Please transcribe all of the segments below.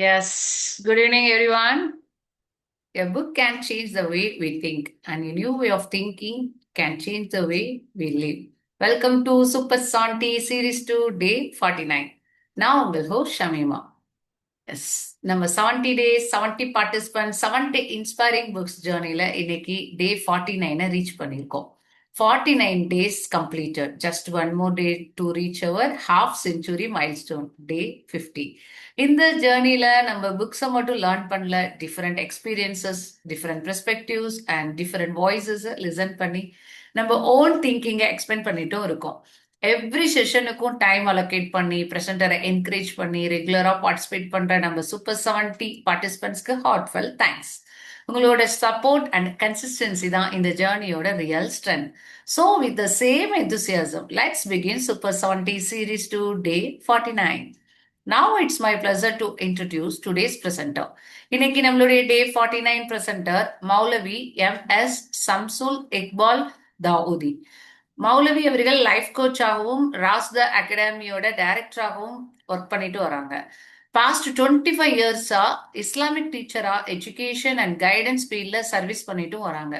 Yes, good evening, everyone. A book can change the way we think, and a new way of thinking can change the way we live. Welcome to Super Santi Series 2, Day 49. Now, உங்கள் host Shamima. S நம்ம 70 days 70 பார்ட்டிசிபன்ட் 70 inspiring books ஜேர்னியில் இன்னைக்கு டே 49 reach பண்ணியிருக்கோம். 49 days completed. Just one more day to reach our half century milestone day 50. இந்த ஜேர்னியில் நம்ம புக்ஸை மட்டும் லேர்ன் பண்ணல, different experiences, different perspectives and different வாய்ஸஸை லிசன் பண்ணி நம்ம ஓன் திங்கிங்கை எக்ஸ்பெண்ட் பண்ணிட்டும் இருக்கோம். எவ்ரி செஷனுக்கும் டைம் அலோகேட் பண்ணி ப்ரெசென்டரை என்கரேஜ் பண்ணி ரெகுலராக பார்ட்டிசிபேட் பண்ணுற நம்ம சூப்பர் 70 பார்ட்டிசிபென்ட்ஸ்க்கு ஹார்ட்ஃபெல் தேங்க்ஸ். உங்களோட சப்போர்ட் அண்ட் கன்சிஸ்டன்சி தான் இந்த ஜேர்னியோட real strength. So with the same enthusiasm, let's begin Super 70 Series 2, Day 49. Now it's my pleasure to introduce today's presenter. இன்னைக்கு நம்மளுடைய Day 49 presenter மௌலவி எம்.எஸ். சம்சுல் இக்பால் தாவூதி. மௌலவி அவர்கள் லைஃப் கோச்சாகவும் ராஸ்த அகாடமியோட டைரக்டராகவும் ஒர்க் பண்ணிட்டு வராங்க. பாஸ்ட் 25 இயர்ஸா இஸ்லாமிக் டீச்சரா எஜுகேஷன் அண்ட் கைடன்ஸ் ஃபீல்ட்ல சர்வீஸ் பண்ணிட்டும் வராங்க.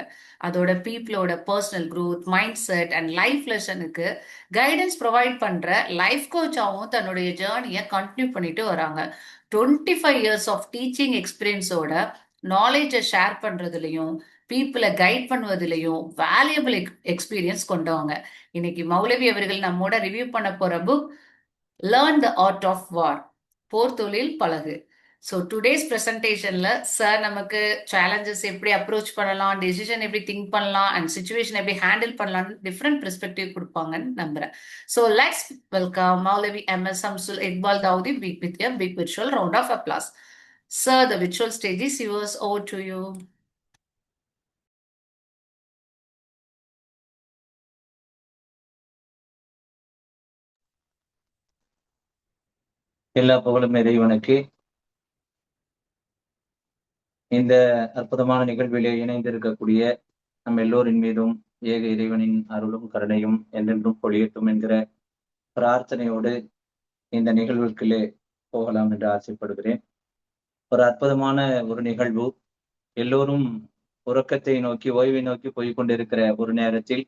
அதோட பீப்புளோட personal growth, mindset and life லெசனுக்கு கைடன்ஸ் ப்ரொவைட் பண்ற லைஃப் கோச்சாகவும் தன்னுடைய ஜேர்னியை கண்டினியூ பண்ணிட்டு வராங்க. 25 இயர்ஸ் ஆஃப் டீச்சிங் எக்ஸ்பீரியன்ஸோட நாலேஜை ஷேர் பண்றதுலையும் பீப்புளை கைட் பண்ணுவதிலையும் வேல்யூபிள் எக்ஸ்பீரியன்ஸ் கொண்டவங்க. இன்னைக்கு மௌலவி அவர்கள் நம்மோட ரிவ்யூ பண்ண போற book learn the art of war, போர் தொழில் பழகு. ஸோ டுடேஸ் ப்ரெசன்டேஷன்ல சார் நமக்கு சேலஞ்சஸ் எப்படி அப்ரோச் பண்ணலாம், டெசிஷன் எப்படி திங்க் பண்ணலாம் அண்ட் சுச்சுவேஷன் எப்படி ஹேண்டில் பண்ணலாம்னு டிஃப்ரெண்ட் பெர்ஸ்பெக்டிவ் கொடுப்பாங்கன்னு நம்புறேன். ஸோ லெட்ஸ் வெல்கம் மௌலவி M S. Samsul Iqbal Dawoodi with a big virtual round of applause. Sir, the virtual stage is yours. Over to you. எல்லா புகழும் இறைவனுக்கு. இந்த அற்புதமான நிகழ்விலே இணைந்திருக்கக்கூடிய நம் எல்லோரின் மீதும் ஏக இறைவனின் அருளும் கருணையும் என்றென்றும் பொழியட்டும் என்கிற பிரார்த்தனையோடு இந்த நிகழ்வுக்குள்ளே போகலாம் என்று ஆசைப்படுகிறேன். ஒரு அற்புதமான ஒரு நிகழ்வு. எல்லோரும் உறக்கத்தை நோக்கி, ஓய்வை நோக்கி போய் கொண்டிருக்கிற ஒரு நேரத்தில்,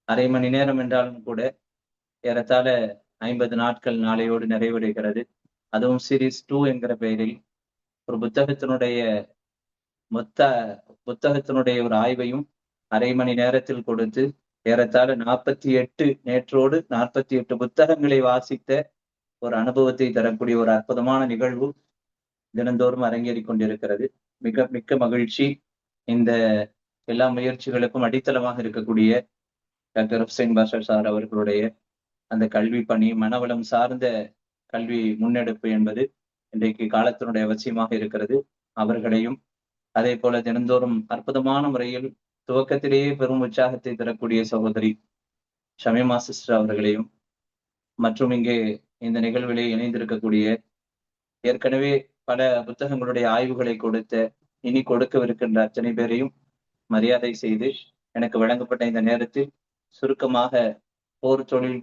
அரை மணி நேரம் என்றாலும் கூட ஏறத்தாழ 50 நாட்கள் நாளையோடு நிறைவடைகிறது. அதுவும் சீரீஸ் 2 என்கிற பெயரில் ஒரு புத்தகத்தினுடைய ஒரு ஆய்வையும் அரை மணி நேரத்தில் கொடுத்து ஏறத்தாழ 48 நேற்றோடு 48 புத்தகங்களை வாசித்த ஒரு அனுபவத்தை தரக்கூடிய ஒரு அற்புதமான நிகழ்வு தினந்தோறும் அரங்கேறிக் கொண்டிருக்கிறது. மிக்க மகிழ்ச்சி. இந்த எல்லா முயற்சிகளுக்கும் அடித்தளமாக இருக்கக்கூடிய டாக்டர் ஹுசைன் பாஷா சார் அவர்களுடைய அந்த கல்வி பணி, மனவளம் சார்ந்த கல்வி முன்னெடுப்பு என்பது இன்றைக்கு காலத்தினுடைய அவசியமாக இருக்கிறது. அவர்களையும் அதே போல தினந்தோறும் அற்புதமான முறையில் துவக்கத்திலேயே பெரும் உற்சாகத்தை தரக்கூடிய சகோதரி ஷமீமா சிஸ்டர் அவர்களையும், மற்றும் இங்கே இந்த நிகழ்விலே இணைந்திருக்கக்கூடிய ஏற்கனவே பல புத்தகங்களுடைய ஆய்வுகளை கொடுத்த, இனி கொடுக்கவிருக்கின்ற அத்தனை பேரையும் மரியாதை செய்து எனக்கு வழங்கப்பட்ட இந்த நேரத்தில் சுருக்கமாக போர் தொழில்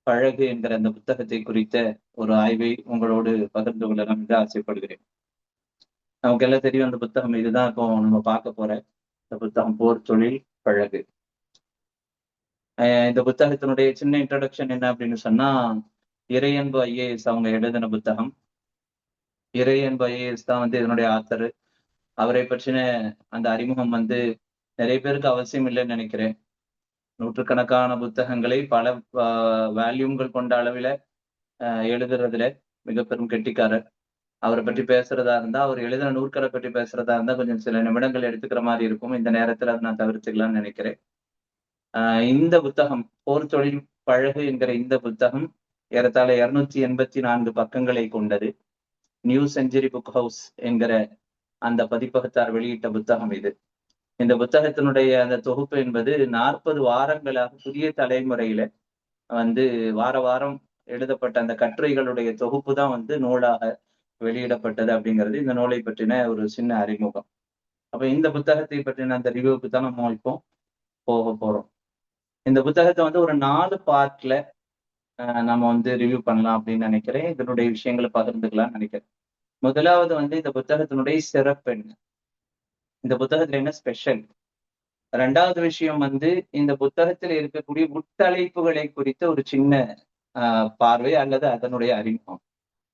பழகு என்கிற அந்த புத்தகத்தை குறித்த ஒரு ஆய்வை உங்களோடு பகிர்ந்து கொள்ளலாம் என்று ஆசைப்படுகிறேன். நமக்கு எல்லாம் தெரியும் அந்த புத்தகம் இதுதான் இப்போ நம்ம பார்க்க போற இந்த புத்தகம், போர் தொழில் பழகு. இந்த புத்தகத்தினுடைய சின்ன இன்ட்ரடக்ஷன் என்ன அப்படின்னு சொன்னா, இறையன்பு ஐஏஎஸ் அவங்க எழுதின புத்தகம். இறையன்பு ஐஏஎஸ் தான் இதனுடைய ஆத்தர். அவரை பற்றின அந்த அறிமுகம் நிறைய பேருக்கு அவசியம் இல்லைன்னு நினைக்கிறேன். நூற்றுக்கணக்கான புத்தகங்களை பல வேல்யூம்கள் கொண்ட அளவில எழுதுறதுல மிக பெரும் கெட்டிக்காரர். அவரை பற்றி பேசுறதா இருந்தா, அவர் எழுதின நூற்களை பற்றி பேசுறதா இருந்தா கொஞ்சம் சில நிமிடங்கள் எடுத்துக்கிற மாதிரி இருக்கும். இந்த நேரத்துல அதை நான் தவிர்த்துக்கலாம்னு நினைக்கிறேன். இந்த புத்தகம் போர் தொழில் பழகு என்கிற இந்த புத்தகம் ஏறத்தாழ 284 பக்கங்களை கொண்டது. நியூ செஞ்சுரி புக் ஹவுஸ் என்கிற அந்த பதிப்பகத்தார் வெளியிட்ட புத்தகம் இது. இந்த புத்தகத்தினுடைய அந்த தொகுப்பு என்பது 40 வாரங்களாக புதிய தலைமுறையில வார வாரம் எழுதப்பட்ட அந்த கட்டுரைகளுடைய தொகுப்பு தான் நூலாக வெளியிடப்பட்டது அப்படிங்கிறது இந்த நூலை பற்றின ஒரு சின்ன அறிமுகம். அப்ப இந்த புத்தகத்தை பற்றின அந்த ரிவ்யூக்கு தான் நம்ம இப்போ போக போறோம். இந்த புத்தகத்தை ஒரு 4 பார்ட்ல நம்ம ரிவ்யூ பண்ணலாம் அப்படின்னு நினைக்கிறேன். இதனுடைய விஷயங்களை பகிர்ந்துக்கலாம்னு நினைக்கிறேன். முதலாவது இந்த புத்தகத்தினுடைய சிறப்பு என்ன, இந்த புத்தகத்துல என்ன ஸ்பெஷல். ரெண்டாவது விஷயம் இந்த புத்தகத்தில் இருக்கக்கூடிய உட்தலைப்புகளை குறித்த ஒரு சின்ன பார்வை அல்லது அதனுடைய அறிமுகம்,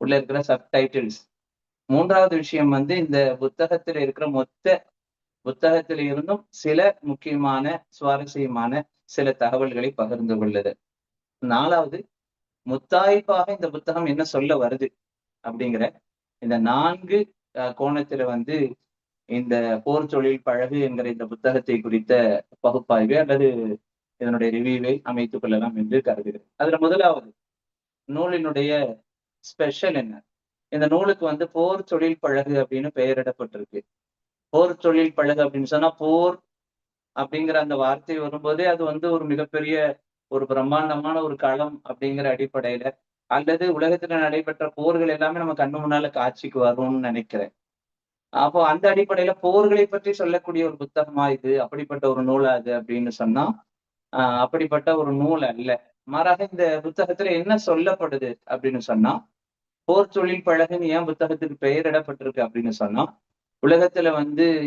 உள்ள இருக்கிற சப்டைட்டில்ஸ். மூன்றாவது விஷயம் இந்த புத்தகத்தில் இருக்கிற மொத்த புத்தகத்தில் இருந்தும் சில முக்கியமான சுவாரஸ்யமான சில தகவல்களை பகிர்ந்து கொள்ளுது. நாலாவது, முத்தாய்ப்பாக இந்த புத்தகம் என்ன சொல்ல வருது அப்படிங்கிற இந்த 4 கோணத்துல இந்த போர் தொழில் பழகு என்கிற இந்த புத்தகத்தை குறித்த பகுப்பாய்வு அல்லது இதனுடைய ரிவ்யூவை அமைத்துக் கொள்ளலாம் என்று கருதுகிறேன். அதுல முதலாவது, நூலினுடைய ஸ்பெஷல் என்ன. இந்த நூலுக்கு போர் தொழில் பழகு அப்படின்னு பெயரிடப்பட்டிருக்கு. போர் தொழில் பழகு அப்படின்னு சொன்னா, போர் அப்படிங்கிற அந்த வார்த்தை வரும்போதே அது ஒரு மிகப்பெரிய ஒரு பிரம்மாண்டமான ஒரு களம் அப்படிங்கிற அடிப்படையில, அல்லது உலகத்துல நடைபெற்ற போர்கள் எல்லாமே நம்ம கண்ணு முன்னால காட்சிக்கு வரும்னு நினைக்கிறேன். அப்போ அந்த அடிப்படையில போர்களை பற்றி சொல்லக்கூடிய ஒரு புத்தகமா இது, அப்படிப்பட்ட ஒரு நூலா அது அப்படின்னு சொன்னா, அப்படிப்பட்ட ஒரு நூல் அல்ல. மாறாக இந்த புத்தகத்துல என்ன சொல்லப்படுது அப்படின்னு சொன்னா, போர் தொழில் பழகுன்னு ஏன் புத்தகத்துக்கு பெயரிடப்பட்டிருக்கு அப்படின்னு சொன்னா, உலகத்துல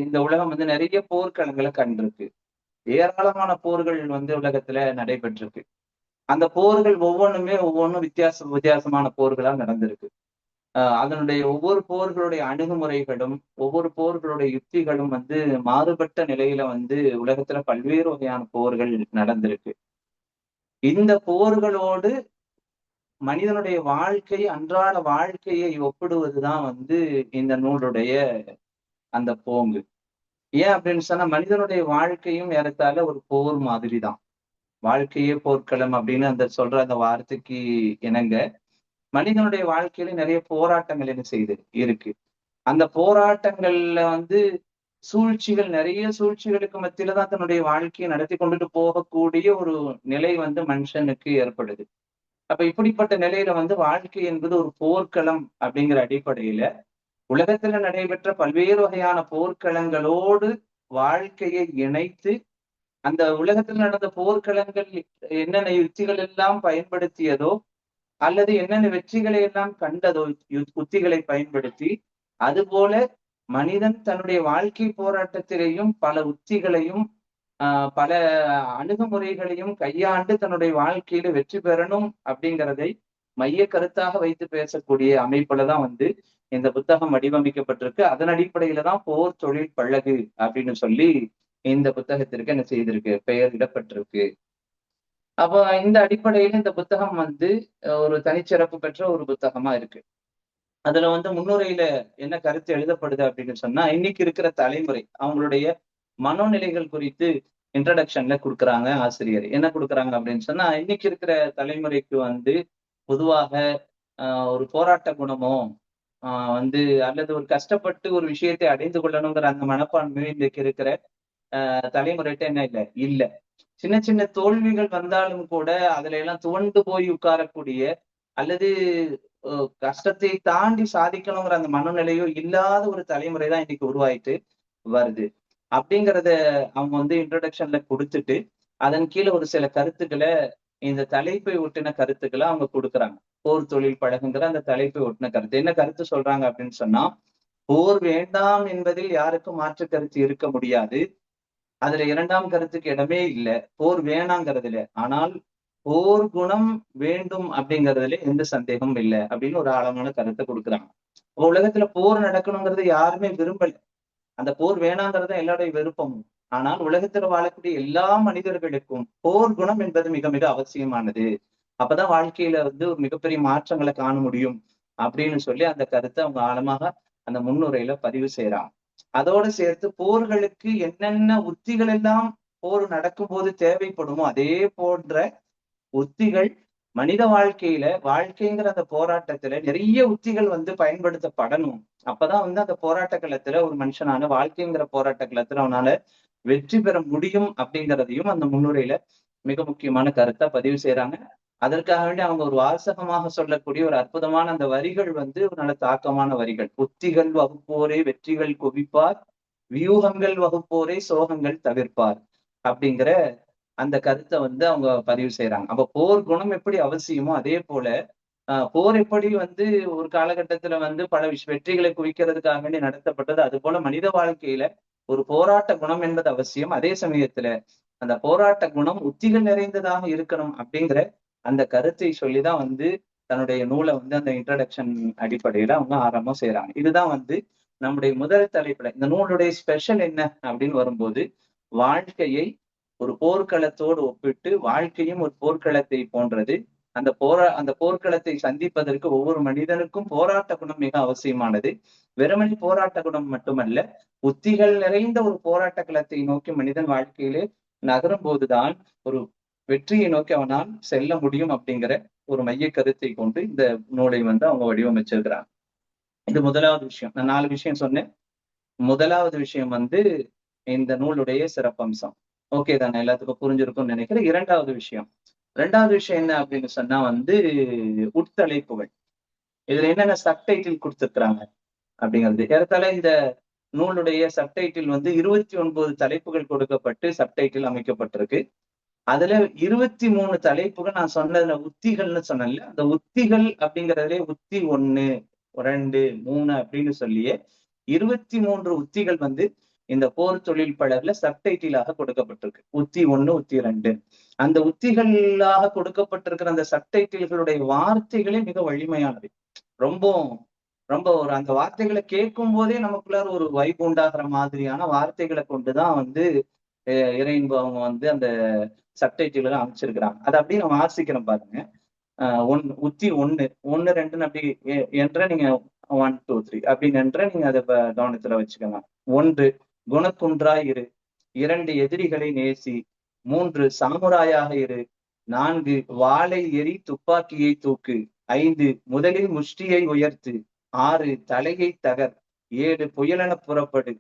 இந்த உலகம் நிறைய போர்க்களங்களை கண்டிருக்கு. ஏராளமான போர்கள் உலகத்துல நடைபெற்றிருக்கு. அந்த போர்கள் ஒவ்வொன்றும் வித்தியாசமான போர்களா நடந்திருக்கு. அதனுடைய ஒவ்வொரு போர்களுடைய அணுகுமுறைகளும் ஒவ்வொரு போர்களுடைய யுக்திகளும் மாறுபட்ட நிலையில உலகத்துல பல்வேறு வகையான போர்கள் நடந்திருக்கு. இந்த போர்களோடு மனிதனுடைய வாழ்க்கை, அன்றாட வாழ்க்கையை ஒப்பிடுவதுதான் இந்த நூலுடைய அந்த போங்கு. ஏன் அப்படின்னு சொன்னா, மனிதனுடைய வாழ்க்கையும் ஏறத்தாழ ஒரு போர் மாதிரி தான். வாழ்க்கையே போர்க்களம் அப்படின்னு சொல்ற அந்த வார்த்தைக்கு இணங்க, மனிதனுடைய வாழ்க்கையில நிறைய போராட்டங்கள் என்ன செய்யுது இருக்கு. அந்த போராட்டங்கள்ல சூழ்ச்சிகள், நிறைய சூழ்ச்சிகளுக்கு மத்தியில தான் தன்னுடைய வாழ்க்கையை நடத்தி கொண்டுட்டு போகக்கூடிய ஒரு நிலை மனுஷனுக்கு ஏற்படுது. அப்ப இப்படிப்பட்ட நிலையில வாழ்க்கை என்பது ஒரு போர்க்களம் அப்படிங்கிற அடிப்படையில உலகத்துல நடைபெற்ற பல்வேறு வகையான போர்க்களங்களோடு வாழ்க்கையை இணைத்து, அந்த உலகத்தில் நடந்த போர்க்களங்கள் என்னென்ன யுக்திகள் எல்லாம் பயன்படுத்தியதோ அல்லது என்னென்ன வெற்றிகளை எல்லாம் கண்டதோ உத்திகளை பயன்படுத்தி, அதுபோல மனிதன் தன்னுடைய வாழ்க்கை போராட்டத்திலேயும் பல உத்திகளையும் பல அணுகுமுறைகளையும் கையாண்டு தன்னுடைய வாழ்க்கையில வெற்றி பெறணும் அப்படிங்கிறதை மைய கருத்தாக வைத்து பேசக்கூடிய அமைப்புலதான் இந்த புத்தகம் வடிவமைக்கப்பட்டிருக்கு. அதன் அடிப்படையில தான் போர் தொழில் பழகு அப்படின்னு சொல்லி இந்த புத்தகத்திற்கு என்ன செய்திருக்கு, பெயரிடப்பட்டிருக்கு. அப்போ இந்த அடிப்படையில இந்த புத்தகம் ஒரு தனிச்சிறப்பு பெற்ற ஒரு புத்தகமா இருக்கு. அதுல முன்னுரையில என்ன கருத்து எழுதப்படுது அப்படின்னு சொன்னா, இன்னைக்கு இருக்கிற தலைமுறை அவங்களுடைய மனோநிலைகள் குறித்து இன்ட்ரடக்ஷன்ல கொடுக்குறாங்க ஆசிரியர். என்ன கொடுக்குறாங்க அப்படின்னு சொன்னா, இன்னைக்கு இருக்கிற தலைமுறைக்கு பொதுவாக ஒரு போராட்ட குணமோ அல்லது ஒரு கஷ்டப்பட்டு ஒரு விஷயத்தை அடைந்து கொள்ளணுங்கிற அந்த மனப்பான்மை இன்றைக்கு இருக்கிற தலைமுறைகிட்ட என்ன இல்ல. சின்ன சின்ன தோல்விகள் வந்தாலும் கூட அதுல எல்லாம் துவண்டு போய் உட்காரக்கூடிய அல்லது கஷ்டத்தை தாண்டி சாதிக்கணுங்கிற அந்த மனநிலையோ இல்லாத ஒரு தலைமுறை தான் இன்னைக்கு உருவாயிட்டு வருது. அப்படிங்கிறத அவங்க இன்ட்ரோடக்ஷன்ல கொடுத்துட்டு அதன் கீழே ஒரு சில கருத்துக்களை, இந்த தலைப்பை ஒட்டின கருத்துக்களை அவங்க கொடுக்குறாங்க. போர் தொழில் பழகுங்கிற அந்த தலைப்பை ஒட்டின கருத்து. என்ன கருத்து சொல்றாங்க அப்படின்னு சொன்னா, போர் வேண்டாம் என்பதில் யாருக்கும் மாற்று கருத்து இருக்க முடியாது. அதுல இரண்டாம் கருத்துக்கு இடமே இல்லை. போர் வேணாங்கிறதுல, ஆனால் போர் குணம் வேண்டும் அப்படிங்கிறதுல எந்த சந்தேகமும் இல்லை அப்படின்னு ஒரு ஆழமான கருத்தை கொடுக்குறாங்க. உலகத்துல போர் நடக்கணுங்கிறது யாருமே விரும்பல. அந்த போர் வேணாங்கிறது எல்லாருடைய விருப்பமும். ஆனால் உலகத்துல வாழக்கூடிய எல்லா மனிதர்களுக்கும் போர் குணம் என்பது மிக மிக அவசியமானது. அப்பதான் வாழ்க்கையில ஒரு மிகப்பெரிய மாற்றங்களை காண முடியும் அப்படின்னு சொல்லி அந்த கருத்தை அவங்க ஆழமாக அந்த முன்னுரையில பதிவு செய்யறாங்க. அதோடு சேர்த்து போர்களுக்கு என்னென்ன உத்திகள் எல்லாம் போர் நடக்கும் போது தேவைப்படுமோ அதே போன்ற உத்திகள் மனித வாழ்க்கைங்கிற அந்த போராட்டத்துல நிறைய உத்திகள் பயன்படுத்தப்படணும். அப்பதான் அந்த போராட்ட களத்துல ஒரு மனுஷனான வாழ்க்கைங்கிற போராட்ட களத்துல அவனால வெற்றி பெற முடியும் அப்படிங்கிறதையும் அந்த முன்னுரையில மிக முக்கியமான கருத்தை பதிவு செய்யறாங்க. அதற்காக வேண்டி அவங்க ஒரு வாசகமாக சொல்லக்கூடிய ஒரு அற்புதமான அந்த வரிகள் ஒரு நல்ல தாக்கமான வரிகள். உத்திகள் வகுப்போரே வெற்றிகள் குவிப்பார், வியூகங்கள் வகுப்போரே சோகங்கள் தவிர்ப்பார் அப்படிங்கிற அந்த கருத்தை அவங்க பதிவு செய்யறாங்க. அப்ப போர் குணம் எப்படி அவசியமோ அதே போல போர் எப்படி வந்து ஒரு காலகட்டத்துல வந்து பல வெற்றிகளை குவிக்கிறதுக்காக வேண்டி நடத்தப்பட்டது, அது போல மனித வாழ்க்கையில ஒரு போராட்ட குணம் என்பது அவசியம். அதே சமயத்துல அந்த போராட்ட குணம் உத்திகள் நிறைந்ததாக இருக்கணும் அப்படிங்கிற அந்த கருத்தை சொல்லிதான் வந்து தன்னுடைய நூலை வந்து அந்த இன்ட்ரடக்ஷன் அடிப்படையில அவங்க ஆரம்பம் செய்யறாங்க. இதுதான் வந்து நம்முடைய முதல் தலைப்புல இந்த நூலுடைய ஸ்பெஷல் என்ன அப்படின்னு வரும்போது, வாழ்க்கையை ஒரு போர்க்களத்தோடு ஒப்பிட்டு வாழ்க்கையும் ஒரு போர்க்களத்தை போன்றது. அந்த போர்க்களத்தை சந்திப்பதற்கு ஒவ்வொரு மனிதனுக்கும் போராட்ட குணம் மிக அவசியமானது. வெறுமனே போராட்ட குணம் மட்டுமல்ல, உத்திகள் நிறைந்த ஒரு போராட்ட களத்தை நோக்கி மனிதன் வாழ்க்கையிலே நகரும் போதுதான் ஒரு வெற்றியை நோக்கி அவனால் செல்ல முடியும் அப்படிங்கிற ஒரு மைய கருத்தை கொண்டு இந்த நூலை வந்து அவங்க வடிவமைச்சிருக்கிறாங்க. இது முதலாவது விஷயம். நான் 4 விஷயம் சொன்னேன். முதலாவது விஷயம் வந்து இந்த நூலுடைய சிறப்பம்சம். ஓகே தானே? எல்லாத்துக்கும் புரிஞ்சிருக்கும்னு நினைக்கிறேன். 2வது விஷயம் என்ன அப்படின்னு சொன்னா வந்து உட்தலைப்புகள். இதுல என்னென்ன சப்டைட்டில் கொடுத்திருக்கிறாங்க அப்படிங்கிறது. ஏறத்தாழ இந்த நூலுடைய சப்டைட்டில் வந்து 29 தலைப்புகள் கொடுக்கப்பட்டு சப்டைட்டில் அமைக்கப்பட்டிருக்கு. அதுல 23 தலைப்புகள் நான் சொன்னதுல உத்திகள்னு சொன்னேன்ல, அந்த உத்திகள் அப்படிங்கிறதுலே உத்தி 1, 2, 3 அப்படின்னு சொல்லியே 23 உத்திகள் வந்து இந்த போர் தொழில்படர்ல சப்டைட்டிலாக கொடுக்கப்பட்டிருக்கு. உத்தி 1, உத்தி 2. அந்த உத்திகளாக கொடுக்கப்பட்டிருக்கிற அந்த சப்டைட்டில்களுடைய வார்த்தைகளே மிக வலிமையானவை. ரொம்ப ரொம்ப ஒரு அந்த வார்த்தைகளை கேட்கும் போதே நமக்குள்ளார ஒரு வைப் உண்டாகிற மாதிரியான வார்த்தைகளை கொண்டுதான் வந்து இறைன்பு அவங்க வந்து அந்த சப்டைட்டில்களை அமைச்சிருக்கிறாங்க. அதை அப்படியே நான் வாசிக்கிறேன் பாருங்க. உத்தி 1, 1, 2 அப்படி என்ற நீங்க 1, 2, 3 அப்படின்னு என்ற நீங்க அதை கவனத்துல வச்சுக்கோங்க. 1, குணக்குன்றாய் இரு. 2, எதிரிகளை நேசி. 3, சாமுராயாக இரு. 4, வாளை எரி துப்பாக்கியை தூக்கு. 5, முதலில் முஷ்டியை உயர்த்து. 6, தலையை தகர். 7, புயலென புறப்படு.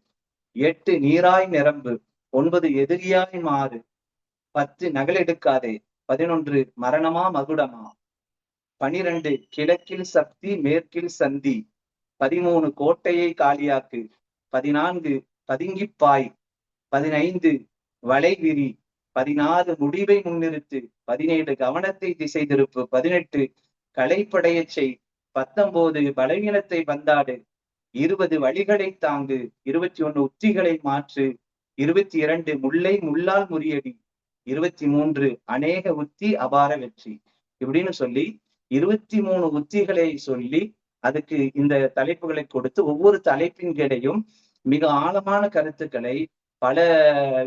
8, நீராய் நிரம்பு. 9, எதிரியாய் மாறு. 10, நகலெடுக்காதே. 11, மரணமா மகுடமா. 12, கிழக்கில் சக்தி மேற்கில் சந்தி. 13, கோட்டையை காலியாக்கு. 14, பதுங்கிப்பாய். 15, வளைவிரி. 16, முடிவை முன்னிறுத்து. 17, கவனத்தை திசை திருப்பு. 18, களைப்படையச் செய். 19, பலவீனத்தை பந்தாடு. 20, வழிகளை தாங்கு. 21, உத்திகளை மாற்று. 22, முல்லை முள்ளால் முறியடி. 23, அநேக உத்தி அபார வெற்றி. இப்படின்னு சொல்லி 23 உத்திகளை சொல்லி அதுக்கு இந்த தலைப்புகளை கொடுத்து ஒவ்வொரு தலைப்பின் கிடையும் மிக ஆழமான கருத்துக்களை பல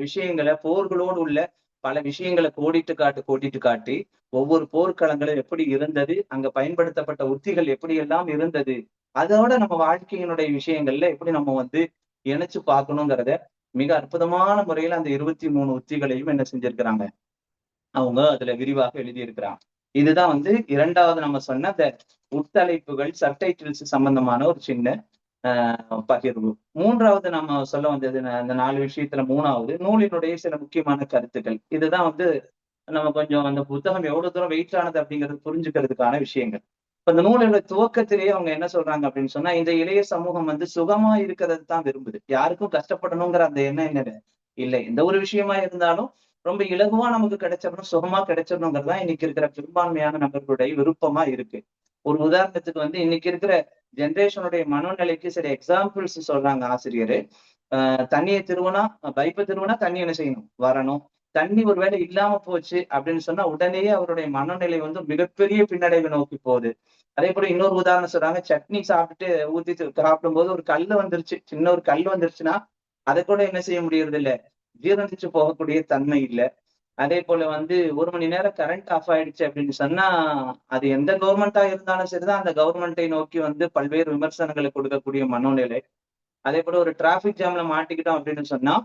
விஷயங்களை போர்களோடு உள்ள பல விஷயங்களை கோடிட்டு காட்டி ஒவ்வொரு போர்க்களங்களும் எப்படி இருந்தது, அங்க பயன்படுத்தப்பட்ட உத்திகள் எப்படி எல்லாம் இருந்தது, அதோட நம்ம வாழ்க்கையினுடைய விஷயங்கள்ல எப்படி நம்ம வந்து இணைச்சு பார்க்கணுங்கிறத மிக அற்புதமான முறையில அந்த 23 உத்திகளையும் என்ன செஞ்சிருக்கிறாங்க, அவங்க அதுல விரிவாக எழுதியிருக்கிறாங்க. இதுதான் வந்து 2வது நம்ம சொன்ன அந்த உட்தலைப்புகள் சப்டைட்டில்ஸ் சம்பந்தமான ஒரு சின்ன பகிர்வு. 3வது நம்ம சொல்ல வந்தது அந்த 4 விஷயத்துல 3வது நூலினுடைய சில முக்கியமான கருத்துக்கள். இதுதான் வந்து நம்ம கொஞ்சம் அந்த புத்தகம் எவ்வளவு தூரம் வெயிட்டானது அப்படிங்கிறது புரிஞ்சுக்கிறதுக்கான விஷயங்கள். இப்ப இந்த நூலோட துவக்கத்திலேயே அவங்க என்ன சொல்றாங்க அப்படின்னு சொன்னா, இந்த இளைய சமூகம் வந்து சுகமா இருக்கிறது தான் விரும்புது. யாருக்கும் கஷ்டப்படணுங்கிற அந்த எண்ணம் என்ன இல்லை. எந்த ஒரு விஷயமா இருந்தாலும் ரொம்ப இலகுவா நமக்கு கிடைச்சிடணும், சுகமா கிடைச்சிடணுங்கிறது தான் இன்னைக்கு இருக்கிற பெரும்பான்மையான நபர்களுடைய விருப்பமா இருக்கு. ஒரு உதாரணத்துக்கு வந்து இன்னைக்கு இருக்கிற ஜெனரேஷனுடைய மனநிலைக்கு சில எக்ஸாம்பிள்ஸ் சொல்றாங்க ஆசிரியர். தண்ணியை திருவுனா பைப்பை திருவுனா தண்ணி என்ன செய்யணும், வரணும். தண்ணி ஒருவேளை இல்லாம போச்சு அப்படின்னு சொன்னா உடனேயே அவருடைய மனநிலை வந்து மிகப்பெரிய பின்னடைவை நோக்கி போகுது. அதே போல இன்னொரு உதாரணம் சொல்றாங்க, சட்னி சாப்பிட்டுட்டு ஊத்தி சாப்பிடும் போது ஒரு கல் வந்துருச்சு, சின்ன ஒரு கல் வந்துருச்சுன்னா அதை கூட என்ன செய்ய முடியறது இல்ல, ஜீரணிச்சு போகக்கூடிய தன்மை இல்லை. அதே போல வந்து 1 மணி நேரம் கரண்ட் ஆஃப் ஆயிடுச்சு அப்படின்னு சொன்னா அது எந்த கவர்மெண்டா இருந்தாலும் சரிதான், அந்த கவர்மெண்டை நோக்கி வந்து பல்வேறு விமர்சனங்களை கொடுக்கக்கூடிய மனோநிலை. அதே போல ஒரு டிராபிக் ஜாம்ல மாட்டிக்கிட்டோம் அப்படின்னு சொன்னா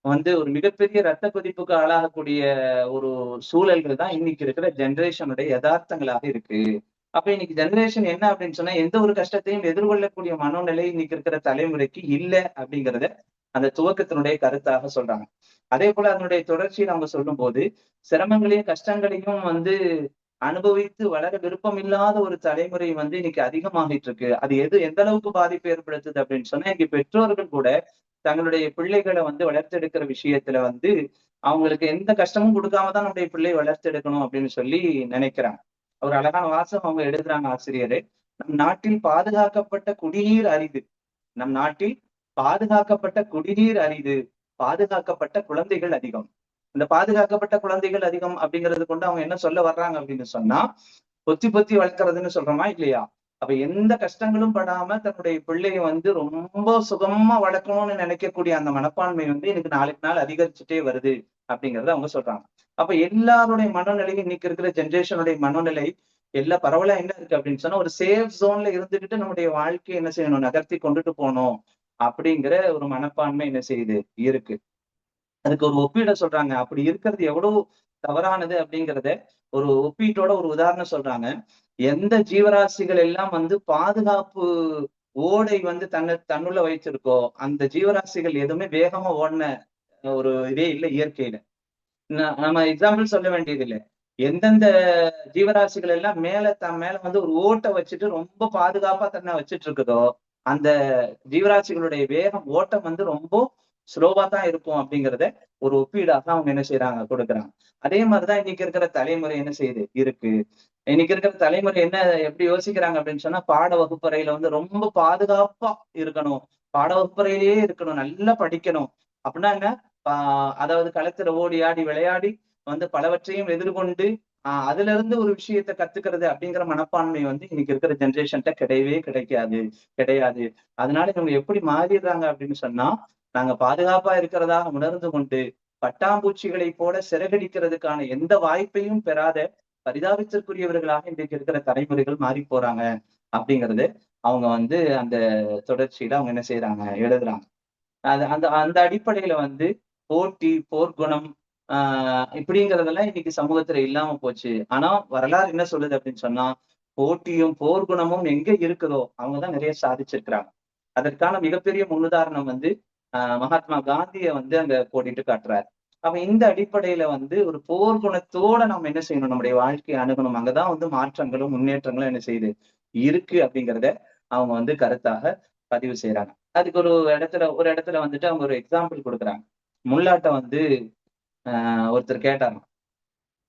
வந்து ஒரு மிகப்பெரிய ரத்த கொதிப்புக்கு ஆளாகக்கூடிய ஒரு சூழல்கள் தான் இன்னைக்கு இருக்கிற ஜெனரேஷனுடைய யதார்த்தங்களாக இருக்கு. அப்ப இன்னைக்கு ஜெனரேஷன் என்ன அப்படின்னு சொன்னா எந்த ஒரு கஷ்டத்தையும் எதிர்கொள்ளக்கூடிய மனோநிலை இன்னைக்கு இருக்கிற தலைமுறைக்கு இல்லை அப்படிங்கிறத அந்த துவக்கத்தினுடைய கருத்தாக சொல்றாங்க. அதே போல அதனுடைய தொடர்ச்சியை நம்ம சொல்லும் போது சிரமங்களையும் கஷ்டங்களையும் வந்து அனுபவித்து வளர விருப்பம் இல்லாத ஒரு தலைமுறை வந்து இன்னைக்கு அதிகமாகிட்டு இருக்கு. அது எந்த அளவுக்கு பாதிப்பு ஏற்படுத்துது அப்படின்னு சொன்னா இன்னைக்கு பெற்றோர்கள் கூட தங்களுடைய பிள்ளைகளை வந்து வளர்த்தெடுக்கிற விஷயத்துல வந்து அவங்களுக்கு எந்த கஷ்டமும் கொடுக்காம தான் நம்முடைய பிள்ளை வளர்த்தெடுக்கணும் அப்படின்னு சொல்லி நினைக்கிறாங்க. ஒரு அழகான வாசகம் அவங்க எழுதுறாங்க ஆசிரியரே. நம் நாட்டில் பாதுகாக்கப்பட்ட குடிநீர் அரிது. நம் நாட்டில் பாதுகாக்கப்பட்ட குடிநீர் அரிது. பாதுகாக்கப்பட்ட குழந்தைகள் அதிகம். இந்த பாதுகாக்கப்பட்ட குழந்தைகள் அதிகம் அப்படிங்கிறது கொண்டு அவங்க என்ன சொல்ல வர்றாங்க அப்படின்னு சொன்னா, பொத்தி பொத்தி வளர்க்கறதுன்னு சொல்றோமா இல்லையா? அப்ப எந்த கஷ்டங்களும் படாம தன்னுடைய பிள்ளைய வந்து ரொம்ப சுகமா வளர்க்கணும்னு நினைக்கக்கூடிய அந்த மனப்பான்மை வந்து எனக்கு நாளுக்கு நாள் அதிகரிச்சுட்டே வருது அப்படிங்கறத அவங்க சொல்றாங்க. அப்ப எல்லாருடைய மனநிலையும் இன்னைக்கு இருக்கிற ஜெனரேஷனுடைய மனநிலை எல்லா பரவலா என்ன இருக்கு அப்படின்னு சொன்னா, ஒரு சேஃப் ஜோன்ல இருந்துகிட்டு நம்முடைய வாழ்க்கையை என்ன செய்யணும், நகர்த்தி கொண்டுட்டு போகணும் அப்படிங்கிற ஒரு மனப்பான்மை என்ன செய்யுது இருக்கு. அதுக்கு ஒரு ஒப்பீட சொல்றாங்க. அப்படி இருக்கிறது எவ்வளவு தவறானது அப்படிங்கிறத ஒரு ஒப்பீட்டோட ஒரு உதாரணம் சொல்றாங்க. எந்த ஜீவராசிகள் எல்லாம் வந்து பாதுகாப்பு ஓடை வந்து தன்னுள்ள வைத்திருக்கோ, அந்த ஜீவராசிகள் எதுவுமே வேகமா ஓடுன ஒரு இதே இல்ல இயற்கையில. நம்ம எக்ஸாம்பிள் சொல்ல வேண்டியது இல்ல. எந்தெந்த ஜீவராசிகள் எல்லாம் தன் மேல வந்து ஒரு ஓட்ட வச்சுட்டு ரொம்ப பாதுகாப்பா தன்னை வச்சுட்டு இருக்குதோ, அந்த ஜீவராசிகளுடைய வேகம் ஓட்டம் வந்து ரொம்ப ஸ்லோவா தான் இருக்கும் அப்படிங்கிறத ஒரு ஒப்பீடாக அவங்க என்ன செய்யறாங்க கொடுக்குறாங்க. அதே மாதிரிதான் இன்னைக்கு இருக்கிற தலைமுறை என்ன செய்யுது இருக்கு. இன்னைக்கு இருக்கிற தலைமுறை என்ன எப்படி யோசிக்கிறாங்க அப்படின்னு சொன்னா, பாட வகுப்பறையில வந்து ரொம்ப பாதுகாப்பா இருக்கணும். பாட வகுப்பறையிலேயே இருக்கணும். நல்லா படிக்கணும். அப்படின்னா என்ன? அதாவது களத்துல ஓடி ஆடி விளையாடி வந்து பலவற்றையும் எதிர்கொண்டு அதுல இருந்து ஒரு விஷயத்த கத்துக்கிறது அப்படிங்கிற மனப்பான்மை வந்து இன்னைக்கு இருக்கிற ஜெனரேஷன்ட்ட கிடையாது. அதனால இவங்க எப்படி மாறிடுறாங்க அப்படின்னு சொன்னா, நாங்க பாதுகாப்பா இருக்கிறதா உணர்ந்து கொண்டு பட்டாம்பூச்சிகளை போல சிறகடிக்கிறதுக்கான எந்த வாய்ப்பையும் பெறாத பரிதாபத்திற்குரியவர்களாக இன்றைக்கு இருக்கிற தலைமுறைகள் மாறி போறாங்க அப்படிங்கிறது அவங்க வந்து அந்த தொடர்ச்சியில அவங்க என்ன செய்யறாங்க எழுதுறாங்க. அது அந்த அந்த அடிப்படையில வந்து போட்டி, போர்க்குணம் இப்படிங்கிறதெல்லாம் இன்னைக்கு சமூகத்துல இல்லாம போச்சு. ஆனா வரலாறு என்ன சொல்லுது அப்படின்னு சொன்னா, போட்டியும், போர்க்குணமும் எங்க இருக்குதோ அவங்கதான் நிறைய சாதிச்சிருக்கிறாங்க. அதற்கான மிகப்பெரிய முன்னுதாரணம் வந்து மகாத்மா காந்திய வந்து அங்க கோடிட்டு காட்டுறாரு. அப்ப இந்த அடிப்படையில வந்து ஒரு போர்க்குணத்தோட நம்ம என்ன செய்யணும், நம்முடைய வாழ்க்கையை அணுகணும். அங்கதான் வந்து மாற்றங்களும், முன்னேற்றங்களும் என்ன செய்யுது இருக்கு அப்படிங்கிறத அவங்க வந்து கருத்தாக பதிவு செய்யறாங்க. அதுக்கு ஒரு இடத்துல வந்துட்டு அவங்க ஒரு எக்ஸாம்பிள் கொடுக்குறாங்க. முள்ளாட்ட வந்து ஒருத்தர் கேட்டாராம்.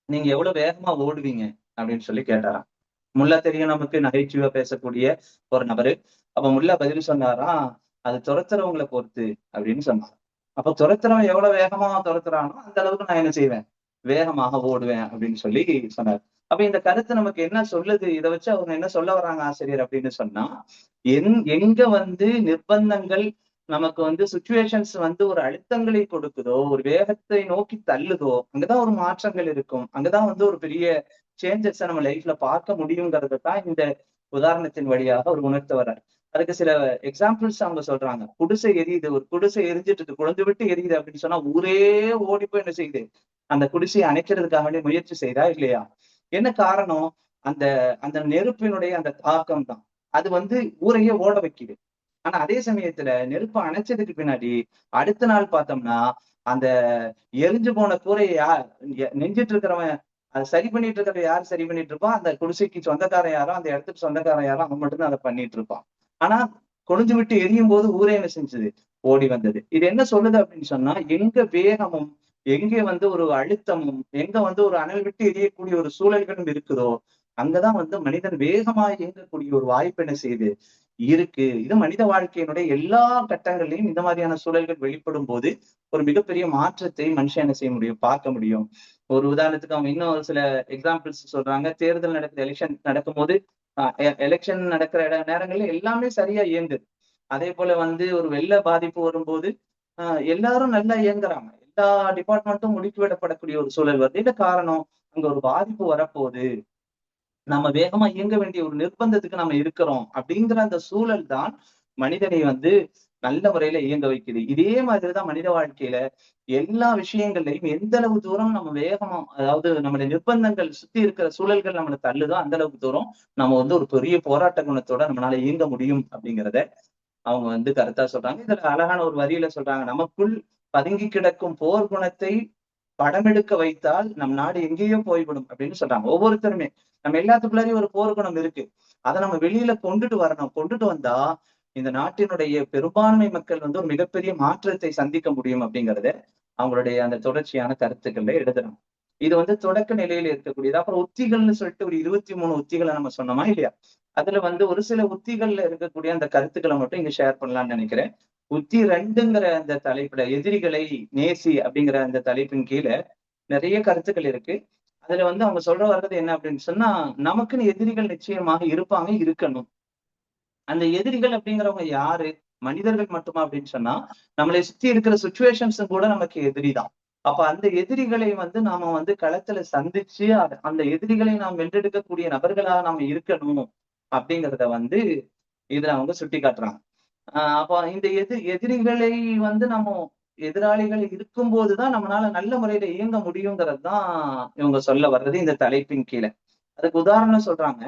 நீங்க எவ்வளவு வேகமா ஓடுவீங்க அப்படின்னு சொல்லி கேட்டாராம். முல்லா தெரியும் நமக்கு நகைச்சுவை பேசக்கூடிய ஒரு நபரு. அப்ப முல்லா பதில் சொன்னாராம், அது துரத்துறவங்களை பொறுத்து அப்படின்னு சொன்னார். அப்ப துரத்துறவன் எவ்வளவு வேகமா துரத்துறானோ அந்த அளவுக்கு நான் என்ன செய்வேன், வேகமாக ஓடுவேன் அப்படின்னு சொல்லி சொன்னார். அப்ப இந்த கருத்து நமக்கு என்ன சொல்லுது, இதை வச்சு அவங்க என்ன சொல்ல வர்றாங்க ஆசிரியர் அப்படின்னு சொன்னா, எங்க வந்து நிர்பந்தங்கள் நமக்கு வந்து சுச்சுவேஷன்ஸ் வந்து ஒரு அழுத்தங்களை கொடுக்குதோ, ஒரு வேகத்தை நோக்கி தள்ளுதோ, அங்கதான் ஒரு மாற்றங்கள் இருக்கும். அங்கதான் வந்து ஒரு பெரிய சேஞ்சஸ் நம்ம லைஃப்ல பார்க்க முடியுங்கிறத தான் இந்த உதாரணத்தின் வழியாக அவர் உணர்த்த வர்றார். அதுக்கு சில எக்ஸாம்பிள்ஸ் அவங்க சொல்றாங்க. குடிசை எரியுது, ஒரு குடிசை எரிஞ்சிட்டு இருக்கு, குழந்தை விட்டு எரியுது அப்படின்னு சொன்னா ஊரே ஓடி போய் என்ன செய்யுது, அந்த குடிசையை அணைக்கிறதுக்காக வேண்டிய முயற்சி செய்தா இல்லையா? என்ன காரணம்? அந்த அந்த நெருப்பினுடைய அந்த தாக்கம் தான். அது வந்து ஊரையே ஓட வைக்குது. ஆனா அதே சமயத்துல நெருப்ப அணைச்சதுக்கு பின்னாடி அடுத்த நாள் பார்த்தோம்னா, அந்த எரிஞ்சு போன கூரைய நெஞ்சிட்டு இருக்கிறவன் அத சரி பண்ணிட்டு இருக்கிறத யாரு சரி பண்ணிட்டு இருப்பான்? அந்த குடிசைக்கு சொந்தக்காரன் யாரோ, அந்த இடத்துக்கு சொந்தக்காரன் யாரோ அவன் மட்டும் தான் அத பண்ணிட்டு இருப்பான். ஆனா கொழுந்து விட்டு எரியும்போது ஊரே என்ன செஞ்சது? ஓடி வந்தது. இது என்ன சொல்லுது அப்படின்னு சொன்னா, எங்க வேகமும், எங்க வந்து ஒரு அழுத்தமும், எங்க வந்து ஒரு அனல் விட்டு எரியக்கூடிய ஒரு சூழல்களும் இருக்குதோ, அங்கதான் வந்து மனிதன் வேகமா இயங்கக்கூடிய ஒரு வாய்ப்பு என்ன செய்யுது இருக்கு. இது மனித வாழ்க்கையினுடைய எல்லா கட்டங்கள்லயும் இந்த மாதிரியான சூழல்கள் வெளிப்படும் போது ஒரு மிகப்பெரிய மாற்றத்தை மனுஷன் என்ன செய்ய முடியும், பார்க்க முடியும். ஒரு உதாரணத்துக்கு அவங்க இன்னும் ஒரு சில எக்ஸாம்பிள்ஸ் சொல்றாங்க. தேர்தல் நடக்குது, எலெக்ஷன் நடக்கும்போது எலெக்ஷன் நடக்கிற நேரங்கள்ல எல்லாமே சரியா இயங்குது. அதே போல வந்து ஒரு வெள்ள பாதிப்பு வரும்போது எல்லாரும் நல்லா இயங்குறாங்க. எல்லா டிபார்ட்மெண்ட்டும் முடுக்கிவிடப்படக்கூடிய ஒரு சூழல் வருது. என்ன காரணம்? அங்க ஒரு பாதிப்பு வரப்போகுது. நம்ம வேகமா இயங்க வேண்டிய ஒரு நிர்பந்தத்துக்கு நம்ம இருக்கிறோம் அப்படிங்கிற அந்த சூழல் தான் மனிதனை வந்து நல்ல முறையில இயங்க வைக்குது. இதே மாதிரிதான் மனித வாழ்க்கையில எல்லா விஷயங்கள்லையும் எந்த அளவு தூரம் நம்ம வேகமா, அதாவது நம்மளுடைய நிர்பந்தங்கள் சுத்தி இருக்கிற சூழல்கள் நம்மளை தள்ளுதோ அந்த அளவுக்கு தூரம் நம்ம வந்து ஒரு பெரிய போராட்ட குணத்தோட நம்மளால இயங்க முடியும் அப்படிங்கிறத அவங்க வந்து கருத்தா சொல்றாங்க. இதுல அழகான ஒரு வரியில சொல்றாங்க, நமக்குள் பதுங்கி கிடக்கும் போர் குணத்தை படமெடுக்க வைத்தால் நம் நாடு எங்கேயோ போய்விடும் அப்படின்னு சொல்றாங்க. ஒவ்வொருத்தருமே நம்ம எல்லாத்துக்குள்ளாரையும் ஒரு போர்க்குணம் இருக்கு. அதை நம்ம வெளியில கொண்டுட்டு வரணும். கொண்டுட்டு வந்தா இந்த நாட்டினுடைய பெரும்பான்மை மக்கள் வந்து ஒரு மிகப்பெரிய மாற்றத்தை சந்திக்க முடியும் அப்படிங்கறத அவங்களுடைய அந்த தொடர்ச்சியான கருத்துக்கள்ல எழுதுறாங்க. இது வந்து தொடக்க நிலையில இருக்கக்கூடியது. அப்புறம் உத்திகள்னு சொல்லிட்டு ஒரு 23 உத்திகளை நம்ம சொன்னோமா இல்லையா? அதுல வந்து ஒரு சில உத்திகள்ல இருக்கக்கூடிய அந்த கருத்துக்களை மட்டும் இங்க ஷேர் பண்ணலாம்னு நினைக்கிறேன். உத்தி 2ங்கிற அந்த தலைப்புல எதிரிகளை நேசி அப்படிங்கிற அந்த தலைப்பின் கீழ நிறைய கருத்துக்கள் இருக்கு. அதுல வந்து அவங்க சொல்ற வர்றது என்ன அப்படின்னு சொன்னா, நமக்குன்னு எதிரிகள் நிச்சயமாக இருப்பாங்க, இருக்கணும். அந்த எதிரிகள் அப்படிங்கிறவங்க யாரு? மனிதர்கள் மட்டுமா அப்படின்னு சொன்னா, நம்மளை சுத்தி இருக்கிற சிச்சுவேஷன்ஸும் கூட நமக்கு எதிரிதான். அப்ப அந்த எதிரிகளை வந்து நாம வந்து களத்துல சந்திச்சு, அந்த எதிரிகளை நாம் வென்றெடுக்கக்கூடிய நபர்களா நாம இருக்கணும் அப்படிங்கிறத வந்து இதுல அவங்க சுட்டிக்காட்டுறாங்க. அப்ப இந்த எதிரிகளை வந்து நம்ம எதிராளிகள் இருக்கும்போதுதான் நம்மளால நல்ல முறையில இயங்க முடியுங்கிறது தான் இவங்க சொல்ல வர்றது இந்த தலைப்பின் கீழ. அதுக்கு உதாரணம் சொல்றாங்க.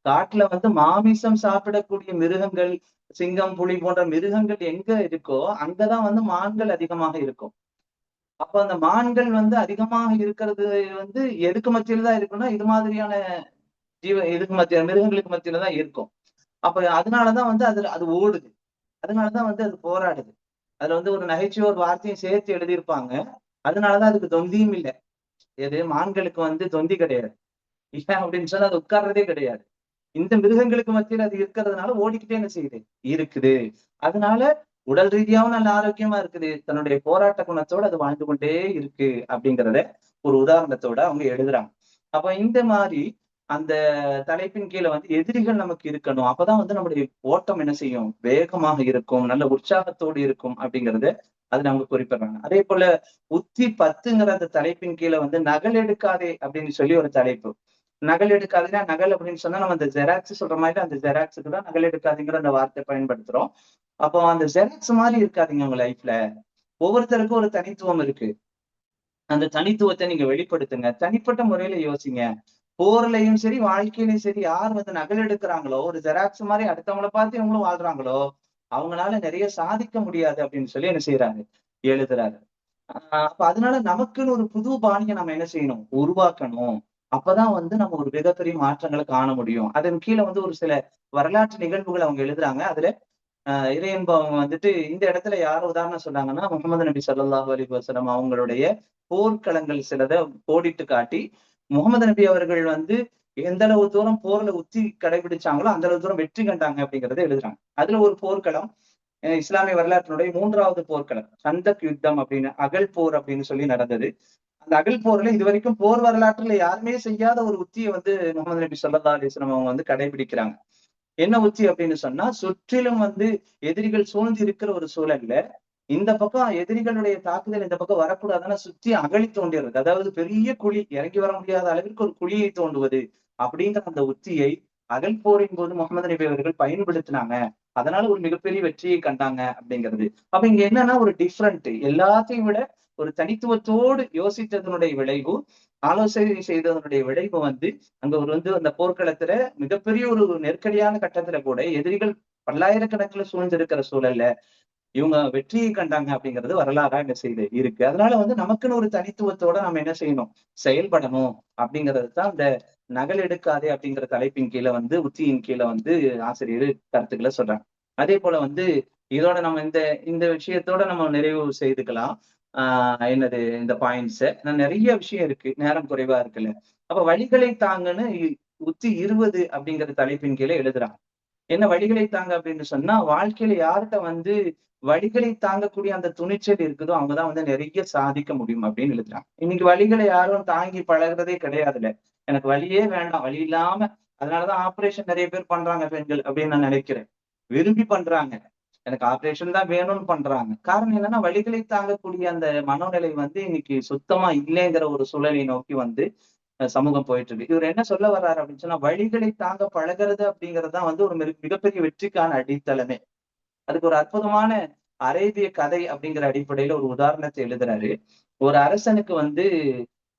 காட்டுல வந்து மாமிசம் சாப்பிடக்கூடிய மிருகங்கள், சிங்கம், புலி போன்ற மிருகங்கள் எங்க இருக்கோ, அங்கதான் வந்து மான்கள் அதிகமாக இருக்கும். அப்ப அந்த மான்கள் வந்து அதிகமாக இருக்கிறது வந்து எதுக்கு மத்தியில தான் இருக்குன்னா, இது மாதிரியான இதுக்கு மத்திய மிருகங்களுக்கு மத்தியில தான் இருக்கும். அப்ப அதனாலதான் வந்து அது ஓடுது. அதனாலதான் வந்து அது போராடுது. அதுல வந்து ஒரு நகைச்சுவை ஒரு வார்த்தையும் சேர்த்து எழுதியிருப்பாங்க. அதனாலதான் அதுக்கு தொந்தியும் இல்ல. எது மான்களுக்கு வந்து தொந்தி கிடையாது. ஏன் அப்படின்னு சொன்னா அது உட்கார்றதே கிடையாது. இந்த மிருகங்களுக்கு மத்தியில அது இருக்கிறதுனால ஓடிக்கிட்டே என்ன செய்யுது? இருக்குது. அதனால உடல் ரீதியாவும் நல்ல ஆரோக்கியமா இருக்குது. தன்னுடைய போராட்ட குணத்தோட அது வாழ்ந்து கொண்டே இருக்கு அப்படிங்கிறத ஒரு உதாரணத்தோட அவங்க எழுதுறாங்க. அப்ப இந்த மாரி அந்த தலைப்பின் கீழ வந்து எதிரிகள் நமக்கு இருக்கணும். அப்பதான் வந்து நம்முடைய ஓட்டம் என்ன செய்யும்? வேகமாக இருக்கும். நல்ல உற்சாகத்தோடு இருக்கும் அப்படிங்கிறத அதுல அவங்க குறிப்பிடுறாங்க. அதே போல உத்தி 10ங்கிற அந்த தலைப்பின் கீழ வந்து நகல் எடுக்காதே அப்படின்னு சொல்லி ஒரு தலைப்பு. நகல் எடுக்காதீங்கன்னா, நகல் அப்படின்னு சொன்னா நம்ம அந்த ஜெராக்ஸ் சொல்ற மாதிரி அந்த ஜெராக்ஸுக்கு தான் நகல் எடுக்காதீங்கிற அந்த வார்த்தை பயன்படுத்துறோம். அப்போ அந்த ஜெராக்ஸ் மாரி இருக்காதீங்க உங்க லைஃப்ல. ஒவ்வொருத்தருக்கும் ஒரு தனித்துவம் இருக்கு. அந்த தனித்துவத்தை நீங்க வெளிப்படுத்துங்க. தனிப்பட்ட முறையில யோசிங்க. போர்லயும் சரி, வாழ்க்கையிலயும் சரி, யார் வந்து நகல் எடுக்குறாங்களோ, ஒரு ஜெராக்ஸ் மாரி அடுத்தவங்கள பார்த்து இவங்களும் வாழ்றாங்களோ, அவங்களால நிறைய சாதிக்க முடியாது அப்படின்னு சொல்லி என்ன செய்றாரு? எழுதுறாரு. அப்ப அதனால நமக்குன்னு ஒரு புது பாணிய நம்ம என்ன செய்யணும்? உருவாக்கணும். அப்பதான் வந்து நம்ம ஒரு மிகப்பெரிய மாற்றங்கள காண முடியும். அதன் கீழ வந்து ஒரு சில வரலாற்று நிகழ்வுகள் அவங்க எழுதுறாங்க. அதுல இறையன்பு வந்துட்டு இந்த இடத்துல யார் உதாரணம் சொன்னாங்கன்னா, முகமது நபி ஸல்லல்லாஹு அலைஹி வஸல்லம் அவங்களுடைய போர்க்களங்கள் சிலத கோடிட்டு காட்டி, முகமது நபி அவர்கள் வந்து எந்த அளவு தூரம் போர்ல உத்தி கடைபிடிச்சாங்களோ, அந்த அளவு தூரம் வெற்றி கண்டாங்க அப்படிங்கிறத எழுதுறாங்க. அதுல ஒரு போர்க்களம் இஸ்லாமிய வரலாற்றினுடைய 3வது போர்க்களம். கந்தக் யுத்தம் அப்படின்னு, அகழ் போர் அப்படின்னு சொல்லி நடந்தது. அந்த அகழ் போர்ல இதுவரைக்கும் போர் வரலாற்றுல யாருமே செய்யாத ஒரு உத்திய வந்து முகமது நபி ஸல்லல்லாஹு அலைஹி வஸல்லம் அவங்க வந்து கடைபிடிக்கிறாங்க. என்ன உத்தி அப்படின்னு சொன்னா, சுற்றிலும் வந்து எதிரிகள் சூழ்ந்து இருக்கிற ஒரு சூழல்ல, இந்த பக்கம் எதிரிகளுடைய தாக்குதல் இந்த பக்கம் வரக்கூடாதுன்னா சுத்தி அகழி தோண்டிறது. அதாவது பெரிய குழி, இறங்கி வர முடியாத அளவிற்கு ஒரு குழியை தோண்டுவது. அப்படிங்கிற அந்த உத்தியை அகழ் போரின் போது முகமது நபி அவர்கள் பயன்படுத்தினாங்க. அதனால ஒரு மிகப்பெரிய வெற்றியை கண்டாங்க அப்படிங்கிறது. அப்ப இங்க என்னன்னா ஒரு டிஃபரெண்ட் எல்லாத்தையும் விட ஒரு தனித்துவத்தோடு யோசித்ததனுடைய விளைவு, ஆலோசனை செய்ததனுடைய விளைவு வந்து அங்க ஒரு வந்து அந்த போர்க்களத்துல மிகப்பெரிய ஒரு நெருக்கடியான கட்டத்துல கூட எதிரிகள் பல்லாயிரக்கணக்குல சூழ்ந்திருக்கிற சூழல்ல இவங்க வெற்றியை கண்டாங்க அப்படிங்கிறது வரலாறா என்ன செய்யுது இருக்கு. அதனால வந்து நமக்குன்னு ஒரு தனித்துவத்தோட நம்ம என்ன செய்யணும்? செயல்படணும் அப்படிங்கிறது தான் இந்த நகல் எடுக்காதே அப்படிங்கிற தலைப்பின் கீழ வந்து உத்தியின் கீழ வந்து ஆசிரியர் கருத்துக்களை சொல்றாங்க. அதே போல வந்து இதோட நம்ம இந்த இந்த விஷயத்தோட நம்ம நிறைவு செய்துக்கலாம். என்னது இந்த பாயிண்ட்ஸ. நிறைய விஷயம் இருக்கு. நேரம் குறைவா இருக்குல்ல. அப்ப வழிகளை தாங்கன்னு உத்தி 20 அப்படிங்கிற தலைப்பின் கீழ எழுதுறாங்க. என்ன வழிகளை தாங்க அப்படின்னு சொன்னா, வாழ்க்கையில யார்ட்ட வந்து வலிகளை தாங்கக்கூடிய அந்த துணிச்சல் இருக்குதோ, அவங்கதான் வந்து நிறைய சாதிக்க முடியும் அப்படின்னு எழுதுறாங்க. இன்னைக்கு வலிகளை யாரும் தாங்கி பழகுறதே கிடையாதுல்ல. எனக்கு வலியே வேண்டாம். வலி இல்லாம அதனாலதான் ஆப்ரேஷன் நிறைய பேர் பண்றாங்க பெண்கள் அப்படின்னு நான் நினைக்கிறேன். விரும்பி பண்றாங்க. எனக்கு ஆப்ரேஷன் தான் வேணும்னு பண்றாங்க. காரணம் என்னன்னா, வலிகளை தாங்கக்கூடிய அந்த மனோநிலை வந்து இன்னைக்கு சுத்தமா இல்லைங்கிற ஒரு சூழலை நோக்கி வந்து சமூகம் போயிட்டு இருக்கு. இவர் என்ன சொல்ல வர்றாரு அப்படின்னு சொன்னா, வலிகளை தாங்க பழகுறது அப்படிங்கிறது தான் வந்து ஒரு மிகப்பெரிய வெற்றிக்கான அடித்தளமே. அதுக்கு ஒரு அற்புதமான அரேபிய கதை அப்படிங்கிற அடிப்படையில ஒரு உதாரணத்தை எழுதுறாரு. ஒரு அரசனுக்கு வந்து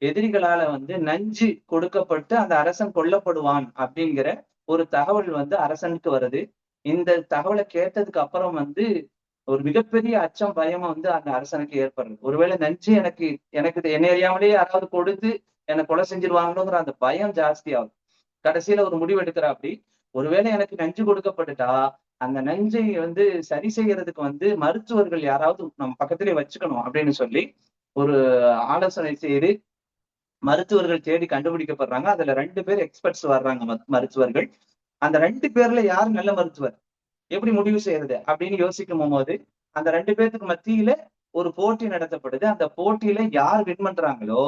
எதிரிகளால வந்து நஞ்சு கொடுக்கப்பட்டு அந்த அரசன் கொல்லப்படுவான் அப்படிங்கிற ஒரு தகவல் வந்து அரசனுக்கு வருது. இந்த தகவலை கேட்டதுக்கு அப்புறம் வந்து ஒரு மிகப்பெரிய அச்சம், பயம் வந்து அந்த அரசனுக்கு ஏற்படுது. ஒருவேளை நஞ்சு எனக்கு எனக்கு என்னை அறியாமலே யாராவது கொடுத்து என்ன கொலை செஞ்சிருவாங்களோங்கிற அந்த பயம் ஜாஸ்தி ஆகுது. கடைசியில ஒரு முடிவு எடுக்கிறாப்படி, ஒருவேளை எனக்கு நஞ்சு கொடுக்கப்பட்டுட்டா, அந்த நஞ்சை வந்து சரி செய்யறதுக்கு வந்து மருத்துவர்கள் யாராவது நம்ம பக்கத்திலேயே வச்சுக்கணும் அப்படின்னு சொல்லி ஒரு ஆலோசனை செய்து மருத்துவர்கள் தேடி கண்டுபிடிக்கப்படுறாங்க. அதுல 2 பேர் எக்ஸ்பர்ட்ஸ் வர்றாங்க மருத்துவர்கள். அந்த 2 பேர்ல யார் நல்ல மருத்துவர்? எப்படி முடிவு செய்யறது? அப்படின்னு யோசிக்கும் போது, அந்த 2 பேத்துக்கு மத்தியில ஒரு போட்டி நடத்தப்படுது. அந்த போட்டியில யார் வின் பண்றாங்களோ,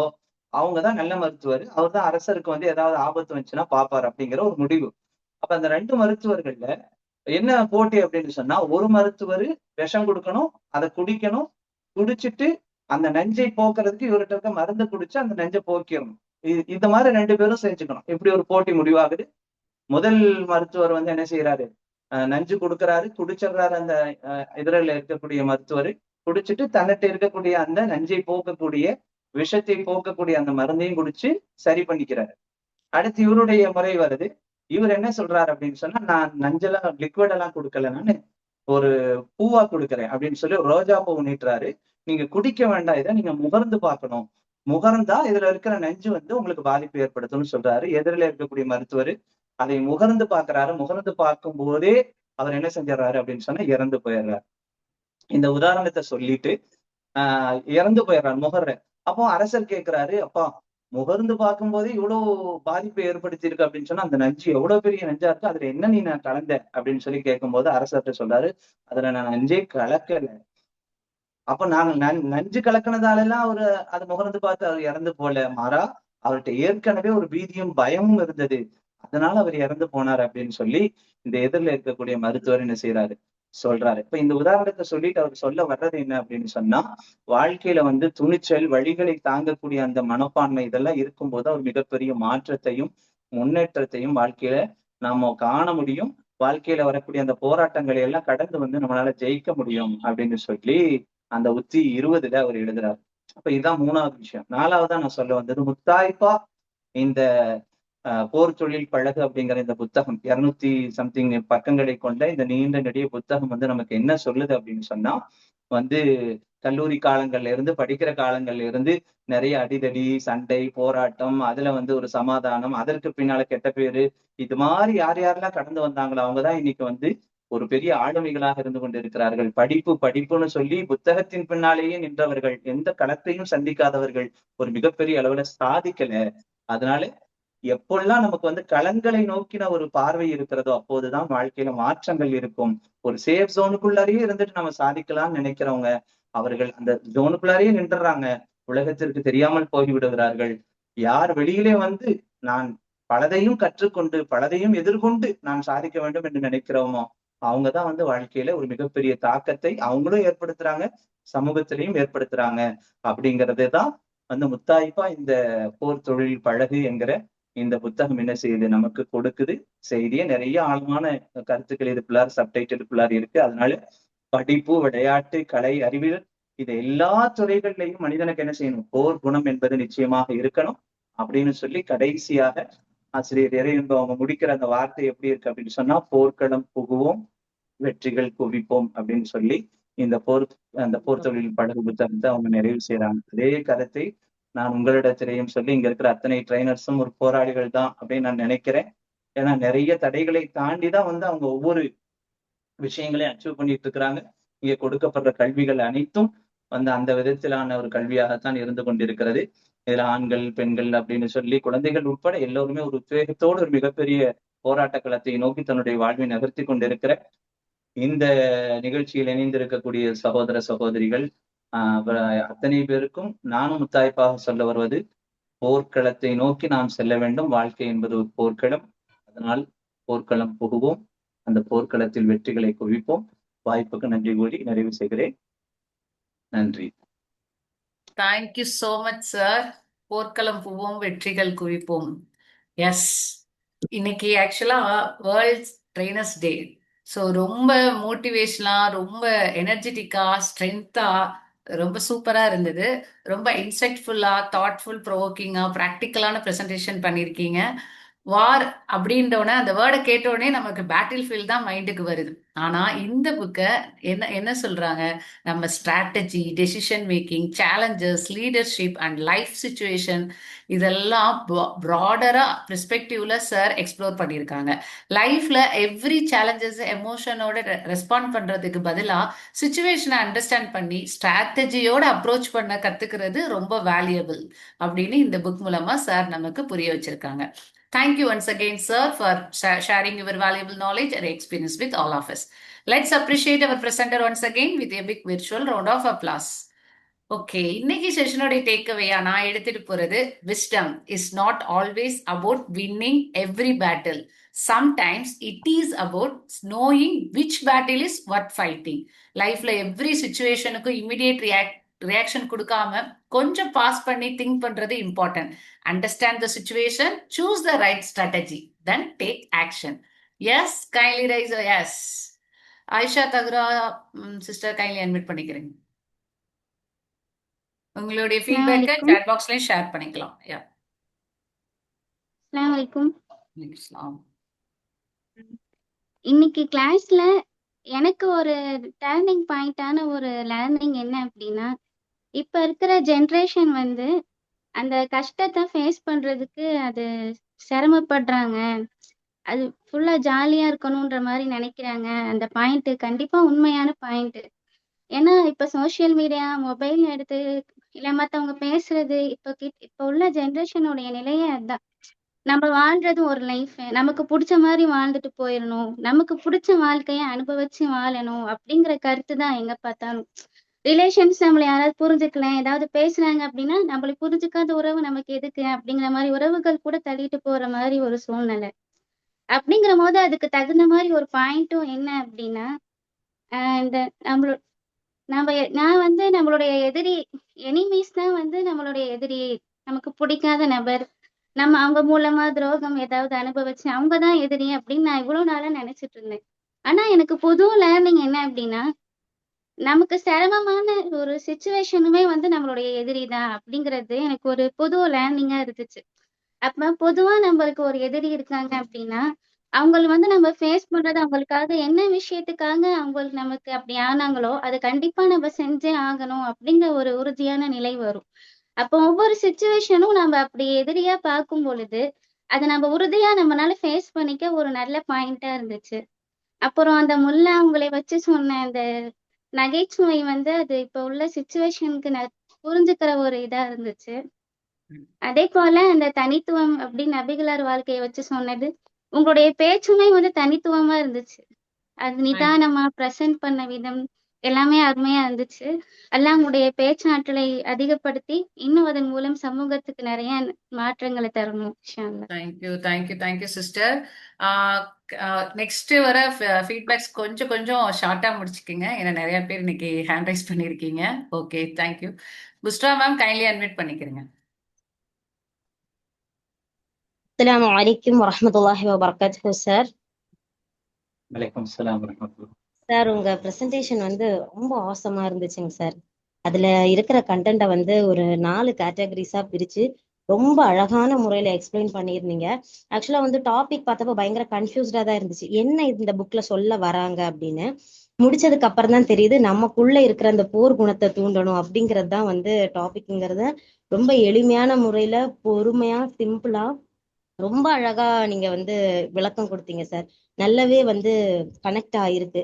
அவங்க தான் நல்ல மருத்துவர். அவர் தான் அரசருக்கு வந்து ஏதாவது ஆபத்து வந்துச்சுன்னா பாப்பாரு அப்படிங்கிற ஒரு முடிவு. அப்ப அந்த 2 மருத்துவர்கள்ல என்ன போட்டி அப்படின்னு சொன்னா, ஒரு மருத்துவரு விஷம் குடுக்கணும், அத குடிக்கணும். குடிச்சிட்டு அந்த நஞ்சை போக்குறதுக்கு இவர்ட்ட இருக்க மருந்த குடிச்சு அந்த நஞ்ச போக்கிரணும். இந்த மாரி 2 பேரும் செஞ்சுக்கணும். இப்படி ஒரு போட்டி முடிவாகுது. முதல் மருத்துவர் வந்து என்ன செய்யறாரு? நஞ்சு குடுக்குறாரு. குடிச்சிடுறாரு அந்த எதிரில இருக்கக்கூடிய மருத்துவரு. குடிச்சிட்டு தன்னிட்ட இருக்கக்கூடிய அந்த நஞ்சை போக்கக்கூடிய, விஷத்தை போக்கக்கூடிய அந்த மருந்தையும் குடிச்சு சரி பண்ணிக்கிறாரு. அடுத்து இவருடைய முறை வருது. இவர் என்ன சொல்றாரு அப்படின்னு சொன்னா, நான் நஞ்செல்லாம் லிக்விட் எல்லாம் குடுக்கல நானு. ஒரு பூவா குடுக்குறேன் அப்படின்னு சொல்லி ஒரு ரோஜா பூ நீட்டுறாரு. நீங்க குடிக்க வேண்டாம் இத. நீங்க முகர்ந்து பார்க்கணும். முகர்ந்தா இதுல இருக்கிற நஞ்சு வந்து உங்களுக்கு பாதிப்பு ஏற்படுத்தும்னு சொல்றாரு. எதிரில இருக்கக்கூடிய மருத்துவரு அதை முகர்ந்து பார்க்கிறாரு. முகர்ந்து பார்க்கும்போதே அவர் என்ன செஞ்சுறாரு அப்படின்னு சொன்னா இறந்து போயிடுறாரு. இந்த உதாரணத்த சொல்லிட்டு இறந்து போயிடுறாரு முகர்ற. அப்போ அரசர் கேட்கிறாரு, "அப்பா முகர்ந்து பார்க்கும்போதே இவ்வளவு பாதிப்பை ஏற்படுத்தியிருக்கு அப்படின்னு சொன்னா, அந்த நஞ்சு எவ்வளவு பெரிய நஞ்சா இருக்கு. அதுல என்ன நீ நான் கலந்த?" அப்படின்னு சொல்லி கேட்கும்போது அரசர்ட்ட சொல்றாரு, "அதுல நான் நஞ்சே கலக்கல." அப்ப நாங்க நஞ்சு கலக்குனதாலலாம் அவரு அத முகர்ந்து பார்த்து அவர் இறந்து போல. மாறா அவர்ட்ட ஏற்கனவே ஒரு பீதியும், பயமும் இருந்தது. அதனால அவர் இறந்து போனாரு அப்படின்னு சொல்லி, இந்த எதிர்ல இருக்கக்கூடிய மருத்துவர் என்ன செய்றாரு? சொல்றாரு. இப்ப இந்த உதாரணத்த சொல்லிட்டு அவர் சொல்ல வர்றது என்ன அப்படின்னு சொன்னா, வாழ்க்கையில வந்து துணிச்சல், வலிகளை தாங்கக்கூடிய அந்த மனப்பான்மை இதெல்லாம் இருக்கும்போது, ஒரு மிகப்பெரிய மாற்றத்தையும், முன்னேற்றத்தையும் வாழ்க்கையில நாம காண முடியும். வாழ்க்கையில வரக்கூடிய அந்த போராட்டங்களை எல்லாம் கடந்து வந்து நம்மளால ஜெயிக்க முடியும் அப்படின்னு சொல்லி, அந்த உத்தி 20ல அவர் எழுதுறாரு. அப்ப இதுதான் 3வது விஷயம். 4வதா நான் சொல்ல வந்தது முத்தாய்ப்பா இந்த போர் தொழில் பழகு அப்படிங்கிற இந்த புத்தகம் 200 சம்திங் பக்கங்களை கொண்ட இந்த நீண்ட நெடிய புத்தகம் வந்து நமக்கு என்ன சொல்லுது அப்படின்னு சொன்னா, வந்து கல்லூரி காலங்கள்ல இருந்து படிக்கிற காலங்கள்ல இருந்து நிறைய அடிதடி, சண்டை, போராட்டம், அதுல வந்து ஒரு சமாதானம், அதற்கு பின்னால கெட்ட பேரு, இது மாரி யார் யாரெல்லாம் கடந்து வந்தாங்களோ அவங்க தான் இன்னைக்கு வந்து ஒரு பெரிய ஆளுமைகளாக இருந்து கொண்டிருக்கிறார்கள். படிப்பு படிப்புன்னு சொல்லி புத்தகத்தின் பின்னாலேயே நின்றவர்கள், எந்த களத்தையும் சந்திக்காதவர்கள், ஒரு மிகப்பெரிய அளவுல சாதிக்கல. அதனால எப்பொல்லாம் நமக்கு வந்து களங்களை நோக்கின ஒரு பார்வை இருக்கிறதோ, அப்போதுதான் வாழ்க்கையில மாற்றங்கள் இருக்கும். ஒரு சேஃப் ஜோனுக்குள்ளாரையே இருந்துட்டு நம்ம சாதிக்கலாம்னு நினைக்கிறவங்க, அவர்கள் அந்த ஜோனுக்குள்ளாரையே நின்றுறாங்க. உலகத்திற்கு தெரியாமல் போய் விடுகிறார்கள். யார் வெளியிலே வந்து நான் பலதையும் கற்றுக்கொண்டு, பலதையும் எதிர்கொண்டு நான் சாதிக்க வேண்டும் என்று நினைக்கிறோமோ, அவங்க தான் வந்து வாழ்க்கையில ஒரு மிகப்பெரிய தாக்கத்தை அவங்களும் ஏற்படுத்துறாங்க, சமூகத்திலயும் ஏற்படுத்துறாங்க. அப்படிங்கிறது தான் வந்து முத்தாய்ப்பா இந்த போர் தொழில் பழகு என்கிற இந்த புத்தகம் என்ன செய்யுது? நமக்கு கொடுக்குது. செய்தியே நிறைய ஆழமான கருத்துக்கள் இதுக்குள்ளார சப்டைட்டிலுக்குள்ளார இருக்கு. அதனால படிப்பு, விளையாட்டு, கலை, அறிவியல் இது எல்லா துறைகள்லயும் மனிதனுக்கு என்ன செய்யணும்? போர் குணம் என்பது நிச்சயமாக இருக்கணும். அப்படின்னு சொல்லி கடைசியாக ஆசிரியர் இறையன்பு அவங்க முடிக்கிற அந்த வார்த்தை எப்படி இருக்கு அப்படின்னு சொன்னா, "போர்க்களம் புகுவோம், வெற்றிகள் குவிப்போம்" அப்படின்னு சொல்லி இந்த அந்த போர் தொழில் படகு புத்தகத்த அவங்க நிறைவு செய்றாங்க. அதே கருத்தை நான் உங்களிடத்திலேயும் சொல்லி, இங்க இருக்கிற அத்தனை ட்ரெய்னர்ஸும் ஒரு போராளிகள் தான் அப்படின்னு நான் நினைக்கிறேன். ஏன்னா நிறைய தடைகளை தாண்டி தான் வந்து அவங்க ஒவ்வொரு விஷயங்களையும் அச்சீவ் பண்ணிட்டு இருக்கிறாங்க. இங்க கொடுக்கப்படுற கல்விகள் அனைத்தும் வந்து அந்த விதத்திலான ஒரு கல்வியாகத்தான் இருந்து கொண்டிருக்கிறது. இதுல ஆண்கள், பெண்கள் அப்படின்னு சொல்லி குழந்தைகள் உட்பட எல்லோருமே ஒரு உத்வேகத்தோடு ஒரு மிகப்பெரிய போராட்ட களத்தை நோக்கி தன்னுடைய வாழ்வை நகர்த்தி கொண்டிருக்கிற இந்த நிகழ்ச்சியில் இணைந்திருக்கக்கூடிய சகோதர, சகோதரிகள் அத்தனை பேருக்கும் நானும் முத்தாய்ப்பாக சொல்ல வருவது, போர்க்களத்தை நோக்கி நாம் செல்ல வேண்டும். வாழ்க்கை என்பது ஒரு போர்க்களம். அதனால் போர்க்களம் புகுவோம். அந்த போர்க்களத்தில் வெற்றிகளை குவிப்போம். வாய்ப்புக்கு நன்றி கூறி நிறைவு செய்கிறேன். நன்றி. Thank you so much sir. போர்க்களம் புவோம், வெற்றிகள் குவிப்போம். எஸ், இன்னைக்கு ஆக்சுவலா வேர்ல்ட் ட்ரெயினர்ஸ் டே. ஸோ ரொம்ப மோட்டிவேஷனா, ரொம்ப எனர்ஜெட்டிக்கா, ஸ்ட்ரென்த்தா, ரொம்ப சூப்பரா இருந்தது. ரொம்ப இன்சைட்ஃபுல்லா, தாட்ஃபுல், ப்ரோவோக்கிங்கா, ப்ராக்டிக்கலான ப்ரெசன்டேஷன் பண்ணியிருக்கீங்க. வார் அப்படின்றோடனே அந்த வேர்டை கேட்டோடனே நமக்கு பேட்டில் ஃபீல்ட் தான் மைண்டுக்கு வருது. ஆனா இந்த புக்கை என்ன என்ன சொல்றாங்க, நம்ம strategy, decision making, challenges, leadership and life situation இதெல்லாம் ப்ராடரா பெர்ஸ்பெக்டிவ்ல சார் எக்ஸ்ப்ளோர் பண்ணியிருக்காங்க. லைஃப்ல எவ்ரி சேலஞ்சஸ் எமோஷனோட ரெஸ்பாண்ட் பண்றதுக்கு பதிலா சுச்சுவேஷனை அண்டர்ஸ்டாண்ட் பண்ணி ஸ்ட்ராட்டஜியோட அப்ரோச் பண்ண கத்துக்கிறது ரொம்ப வேல்யூபிள் அப்படின்னு இந்த புக் மூலமா சார் நமக்கு புரிய வச்சிருக்காங்க. Thank you once again, sir, for sharing your valuable knowledge and experience with all of us. Let's appreciate our presenter once again with a big virtual round of applause. Okay, இன்னைக்கு செஷனோட டேக்அவேயா நான் எடுத்துட்டு போறது, wisdom is not always about winning every battle. Sometimes it is about knowing which battle is worth fighting. லைஃப்ல every சுச்சுவேஷனுக்கும் immediate reaction கொடுக்காம கொஞ்சம் pause பண்ணி think பண்றது important. Understand the situation, choose the right strategy, then take action. Yes, kindly raise. Yes, Ayesha தகுரா sister, kindly admit பண்ணிக்கிறேன். உங்களுடைய அஸ்ஸலாமு ஃபீட்பேக்கை அலைக்கும். சாட் பாக்ஸ்லயும் ஷேர் பண்ணிக்கலாம். யா, அஸ்ஸலாமு அலைக்கும். இஸ்லாம். இன்னைக்கு கிளாஸ்ல எனக்கு ஒரு டர்னிங் பாயிண்டான ஒரு லேர்னிங் என்ன அப்படின்னா, இப்ப இருக்கிற ஜென்ரேஷன் வந்து அந்த கஷ்டத்தை ஃபேஸ் பண்றதுக்கு அது சிரமப்படுறாங்க. அது ஃபுல்லா ஜாலியா இருக்கணுன்ற மாதிரி நினைக்கிறாங்க. அந்த பாயிண்ட் கண்டிப்பா உண்மையான பாயிண்ட். ஏன்னா இப்ப சோஷியல் மீடியா, மொபைல் எடுத்து இல்ல மத்தவங்க பேசுறது, இப்ப உள்ள ஜென்ரேஷனுடைய நிலையே அதான். நம்ம வாழ்றது ஒரு லைஃப். நமக்கு புடிச்ச மாதிரி வாழ்ந்துட்டு போயிடணும். நமக்கு புடிச்ச வாழ்க்கைய அனுபவிச்சு வாழணும் அப்படிங்கிற கருத்து தான் எங்க பார்த்தாலும். ரிலேஷன்ஸ் நம்மள யாராவது புரிஞ்சுக்கல, ஏதாவது பேசுறாங்க அப்படின்னா, நம்மளை புரிஞ்சுக்காத உறவு நமக்கு எதுக்கு அப்படிங்கிற மாதிரி உறவுகள் கூட தள்ளிட்டு போற மாதிரி ஒரு சூழ்நிலை. அப்படிங்கிற போது அதுக்கு தகுந்த மாதிரி ஒரு பாயிண்ட்டும் என்ன அப்படின்னா, இந்த நம்மளோட நான் வந்து நம்மளுடைய எதிரி, எனிமீஸ் தான் வந்து நம்மளுடைய எதிரி. நமக்கு பிடிக்காத நபர், நம்ம அவங்க மூலமா துரோகம் ஏதாவது அனுபவிச்சு அவங்க தான் எதிரி அப்படின்னு நான் இவ்வளவு நாளா நினைச்சிட்டு இருந்தேன். ஆனா எனக்கு புது லேர்னிங் என்ன அப்படின்னா, நமக்கு சிரமமான ஒரு சுச்சுவேஷனுமே வந்து நம்மளுடைய எதிரி தான் அப்படிங்கிறது எனக்கு ஒரு புது லேர்னிங்கா இருந்துச்சு. அப்ப பொதுவா நம்மளுக்கு ஒரு எதிரி இருக்காங்க அப்படின்னா, அவங்கள வந்து நம்ம ஃபேஸ் பண்றது அவங்களுக்காக என்ன விஷயத்துக்காக அவங்களுக்கு நமக்கு அப்படி ஆனாங்களோ, அது கண்டிப்பா நம்ம செஞ்சே ஆகணும் அப்படிங்கிற ஒரு உறுதியான நிலை வரும். அப்போ ஒவ்வொரு சிச்சுவேஷனும் நம்ம அப்படி எதிரியா பார்க்கும் பொழுது, அத நம்ம உறுதியா நம்மனால ஃபேஸ் பண்ணிக்க ஒரு நல்ல பாயிண்ட்டா இருந்துச்சு. அப்புறம் அந்த முல்லா அவங்கள வச்சு சொன்ன அந்த நகைச்சுவை வந்து அது இப்ப உள்ள சிச்சுவேஷனுக்கு புரிஞ்சுக்கிற ஒரு இதா இருந்துச்சு. அதே போல அந்த தனித்துவம் அப்படின்னு நபிகளார் வாழ்க்கைய வச்சு சொன்னது, உங்களுடைய பேச்சுமே வந்து தனித்துவமா இருந்துச்சு. அது நிதானமா பிரசன்ட் பண்ண விதம் எல்லாமே அருமையா இருந்துச்சு. அல்லாஹ் உங்களுடைய பேச்சாற்றலை அதிகப்படுத்தி இன்னும் அதன் மூலம் சமூகத்துக்கு நிறைய மாற்றங்களை தரணும். இன்ஷா அல்லாஹ். Thank you, thank you, thank you sister. Next வர ஃபீட்பேக்ஸ் கொஞ்சம் கொஞ்சம் ஷார்ட்டா முடிச்சுக்கோங்க, ஏன்னா நிறைய பேர் இன்னைக்கு ஹேண்ட் ரைஸ் பண்ணியிருக்கீங்க. Okay, thank you. Bushra ma'am, kindly admit பண்ணிக்கிறேங்க. அஸ்ஸலாமு அலைக்கும் வரஹ்மத்துல்லாஹி வபரகாத்துஹு சார். வலைக்கம் அஸ்ஸலாம் வரஹ்மத்துல்லாஹ். சார், உங்க பிரசன்டேஷன் வந்து ரொம்ப ஆசமா இருந்துச்சுங்க சார். அதுல இருக்கிற கண்டென்ட்டை வந்து ஒரு 4 கேட்டகரிஸா பிரிச்சு ரொம்ப அழகான முறையில எக்ஸ்பிளைன் பண்ணியிருந்தீங்க. ஆக்சுவலா வந்து டாபிக் பார்த்தப்ப பயங்கர கன்ஃபியூஸ்டா தான் இருந்துச்சு, என்ன இந்த புக்ல சொல்ல வராங்க அப்படின்னு. முடிச்சதுக்கு அப்புறம் தான் தெரியுது நமக்குள்ள இருக்கிற அந்த போர் குணத்தை தூண்டணும் அப்படிங்கிறது தான் வந்து டாபிக்ங்கிறத ரொம்ப எளிமையான முறையில பொறுமையா சிம்பிளா ரொம்ப அழகா நீங்க வந்து விளக்கம் கொடுத்தீங்க சார். நல்லாவே வந்து கனெக்ட் ஆயிருக்கு.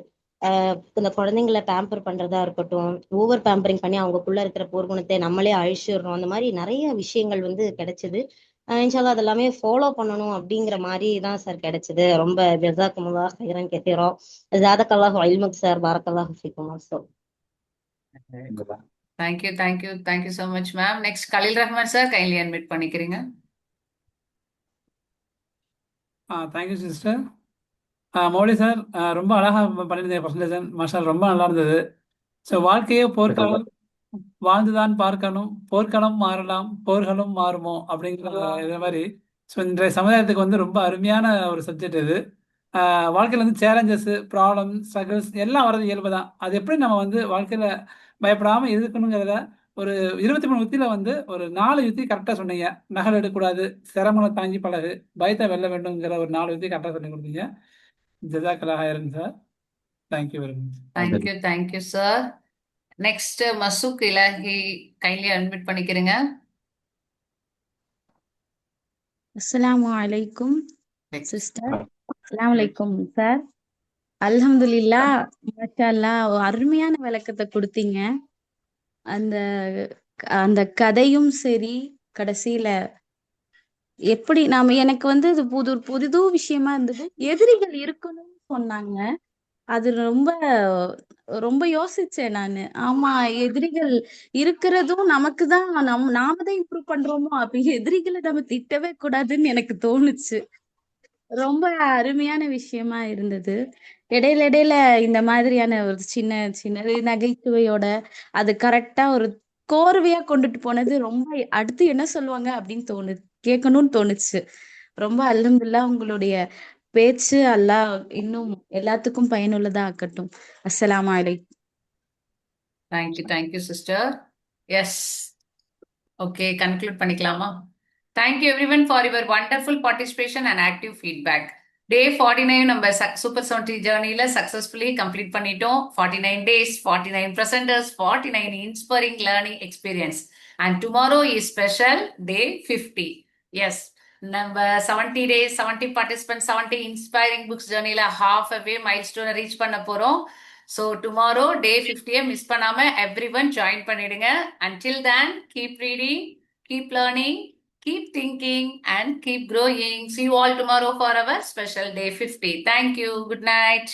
இந்த குழந்தைங்களை பேம்பர் பண்றதா இருக்கட்டும், ஓவர் பேம்பரிங் பண்ணி அவங்களுக்குள்ள இருக்கிற போர்க்குணத்தை நம்மளே அழிச்சிடுறோம், அந்த மாதிரி நிறைய விஷயங்கள் வந்து கிடைச்சது. இன்ஷால்லா அதெல்லாமே ஃபாலோ பண்ணணும் அப்படிங்கிற மாதிரி தான் சார் கிடைச்சது. ரொம்ப ஜஸாக்குமுல்லாஹ் ஹைரன் கதீரா. ஜாதக்கல்லாஹு இல்முக் சார். பாரக்கல்லாஹு ஃபீக்கும் also. Thank you, thank you, thank you so much ma'am. Next Khalil Rahman sir, kindly admit பண்ணிக்கிறீங்க. Thank you sister. மௌலி சார், ரொம்ப அழகா பண்ணியிருந்தீங்க பிரசன்டேஷன். மாஷால் ரொம்ப நல்லா இருந்தது. ஸோ வாழ்க்கையே போர்க்களம், வாழ்ந்துதான் பார்க்கணும், போர்க்களம் மாறலாம், போர்களும் மாறுமோ அப்படிங்கிற இதே மாதிரி. ஸோ இன்றைய சமுதாயத்துக்கு வந்து ரொம்ப அருமையான ஒரு சப்ஜெக்ட் இது. வாழ்க்கையில் வந்து சேலஞ்சஸ், ப்ராப்ளம், ஸ்ட்ரகிள்ஸ் எல்லாம் வர்றது இயல்பு தான். அது எப்படி நம்ம வந்து வாழ்க்கையில் பயப்படாமல் இருக்கணுங்கிறத ஒரு 23 யுத்தியில வந்து ஒரு 4 யுத்தி கரெக்டா சொன்னீங்க. நகல் எடுக்கக்கூடாது, சிரமங்களை தாங்கி பழகு, பயத்தை வெல்ல வேண்டும்ங்கிற ஒரு 4 யுத்தி கரெக்டா சொல்லி கொடுத்தீங்க. ஜஸாக்கல்லாஹ் ஹைரன் sir. Thank you very much. Thank you, sir. Next, Masuk Ilahi, kindly unmute பண்ணிக்கிறீங்க. அஸ்ஸலாமு அலைக்கும் சிஸ்டர். அஸ்ஸலாமு அலைக்கும் சார். அல்ஹம்துலில்லா, மாஷா அல்லாஹ், ஒரு அருமையான விளக்கத்தை கொடுத்தீங்க. அந்த அந்த கதையும் சரி, கடைசியில எப்படி எனக்கு வந்து இது புது விஷயமா இருந்தது. எதிரிகள் இருக்கணும்னு சொன்னாங்க. அது ரொம்ப ரொம்ப யோசிச்சேன் நானு. ஆமா, எதிரிகள் இருக்கிறதும் நமக்கு தான், நாம தான் இம்ப்ரூவ் பண்றோமோ, அப்ப எதிரிகளை நம்ம திட்டவே கூடாதுன்னு எனக்கு தோணுச்சு. ரொம்ப அருமையான விஷயமா இருந்தது. இடையில இடையில இந்த மாதிரியான ஒரு சின்ன சின்ன நகைச்சுவையோட அது கரெக்டா ஒரு கோர்வையா கொண்டுட்டு போனது ரொம்ப அடுத்து என்ன சொல்லுவாங்க அப்படின்னு கேட்கணும்னு தோணுச்சு. ரொம்ப அல்ஹம்துலில்லாஹ், உங்களுடைய பேச்சு அல்லாஹ் இன்னும் எல்லாத்துக்கும் பயனுள்ளதா ஆக்கட்டும். அஸ்ஸலாமு அலைக்கும். Thank you, sister. Yes. Okay, conclude பண்ணிக்கலாமா? Thank you everyone for your wonderful participation and active feedback. Day 49 நம்ம Super 70 journey-ல successfully complete பண்ணிட்டோம். 49 days, 49 presenters, 49 inspiring learning experience. And tomorrow is special day 50. Yes. நம்ம 70 days, 70 participants, 70 inspiring books journey-ல halfway milestone reach பண்ண போறோம். So tomorrow day 50 miss பண்ணாம everyone join பண்ணிடுங்க. Until then, keep reading, keep learning, keep thinking and keep growing. See you all tomorrow for our special day 50. Thank you. Good night.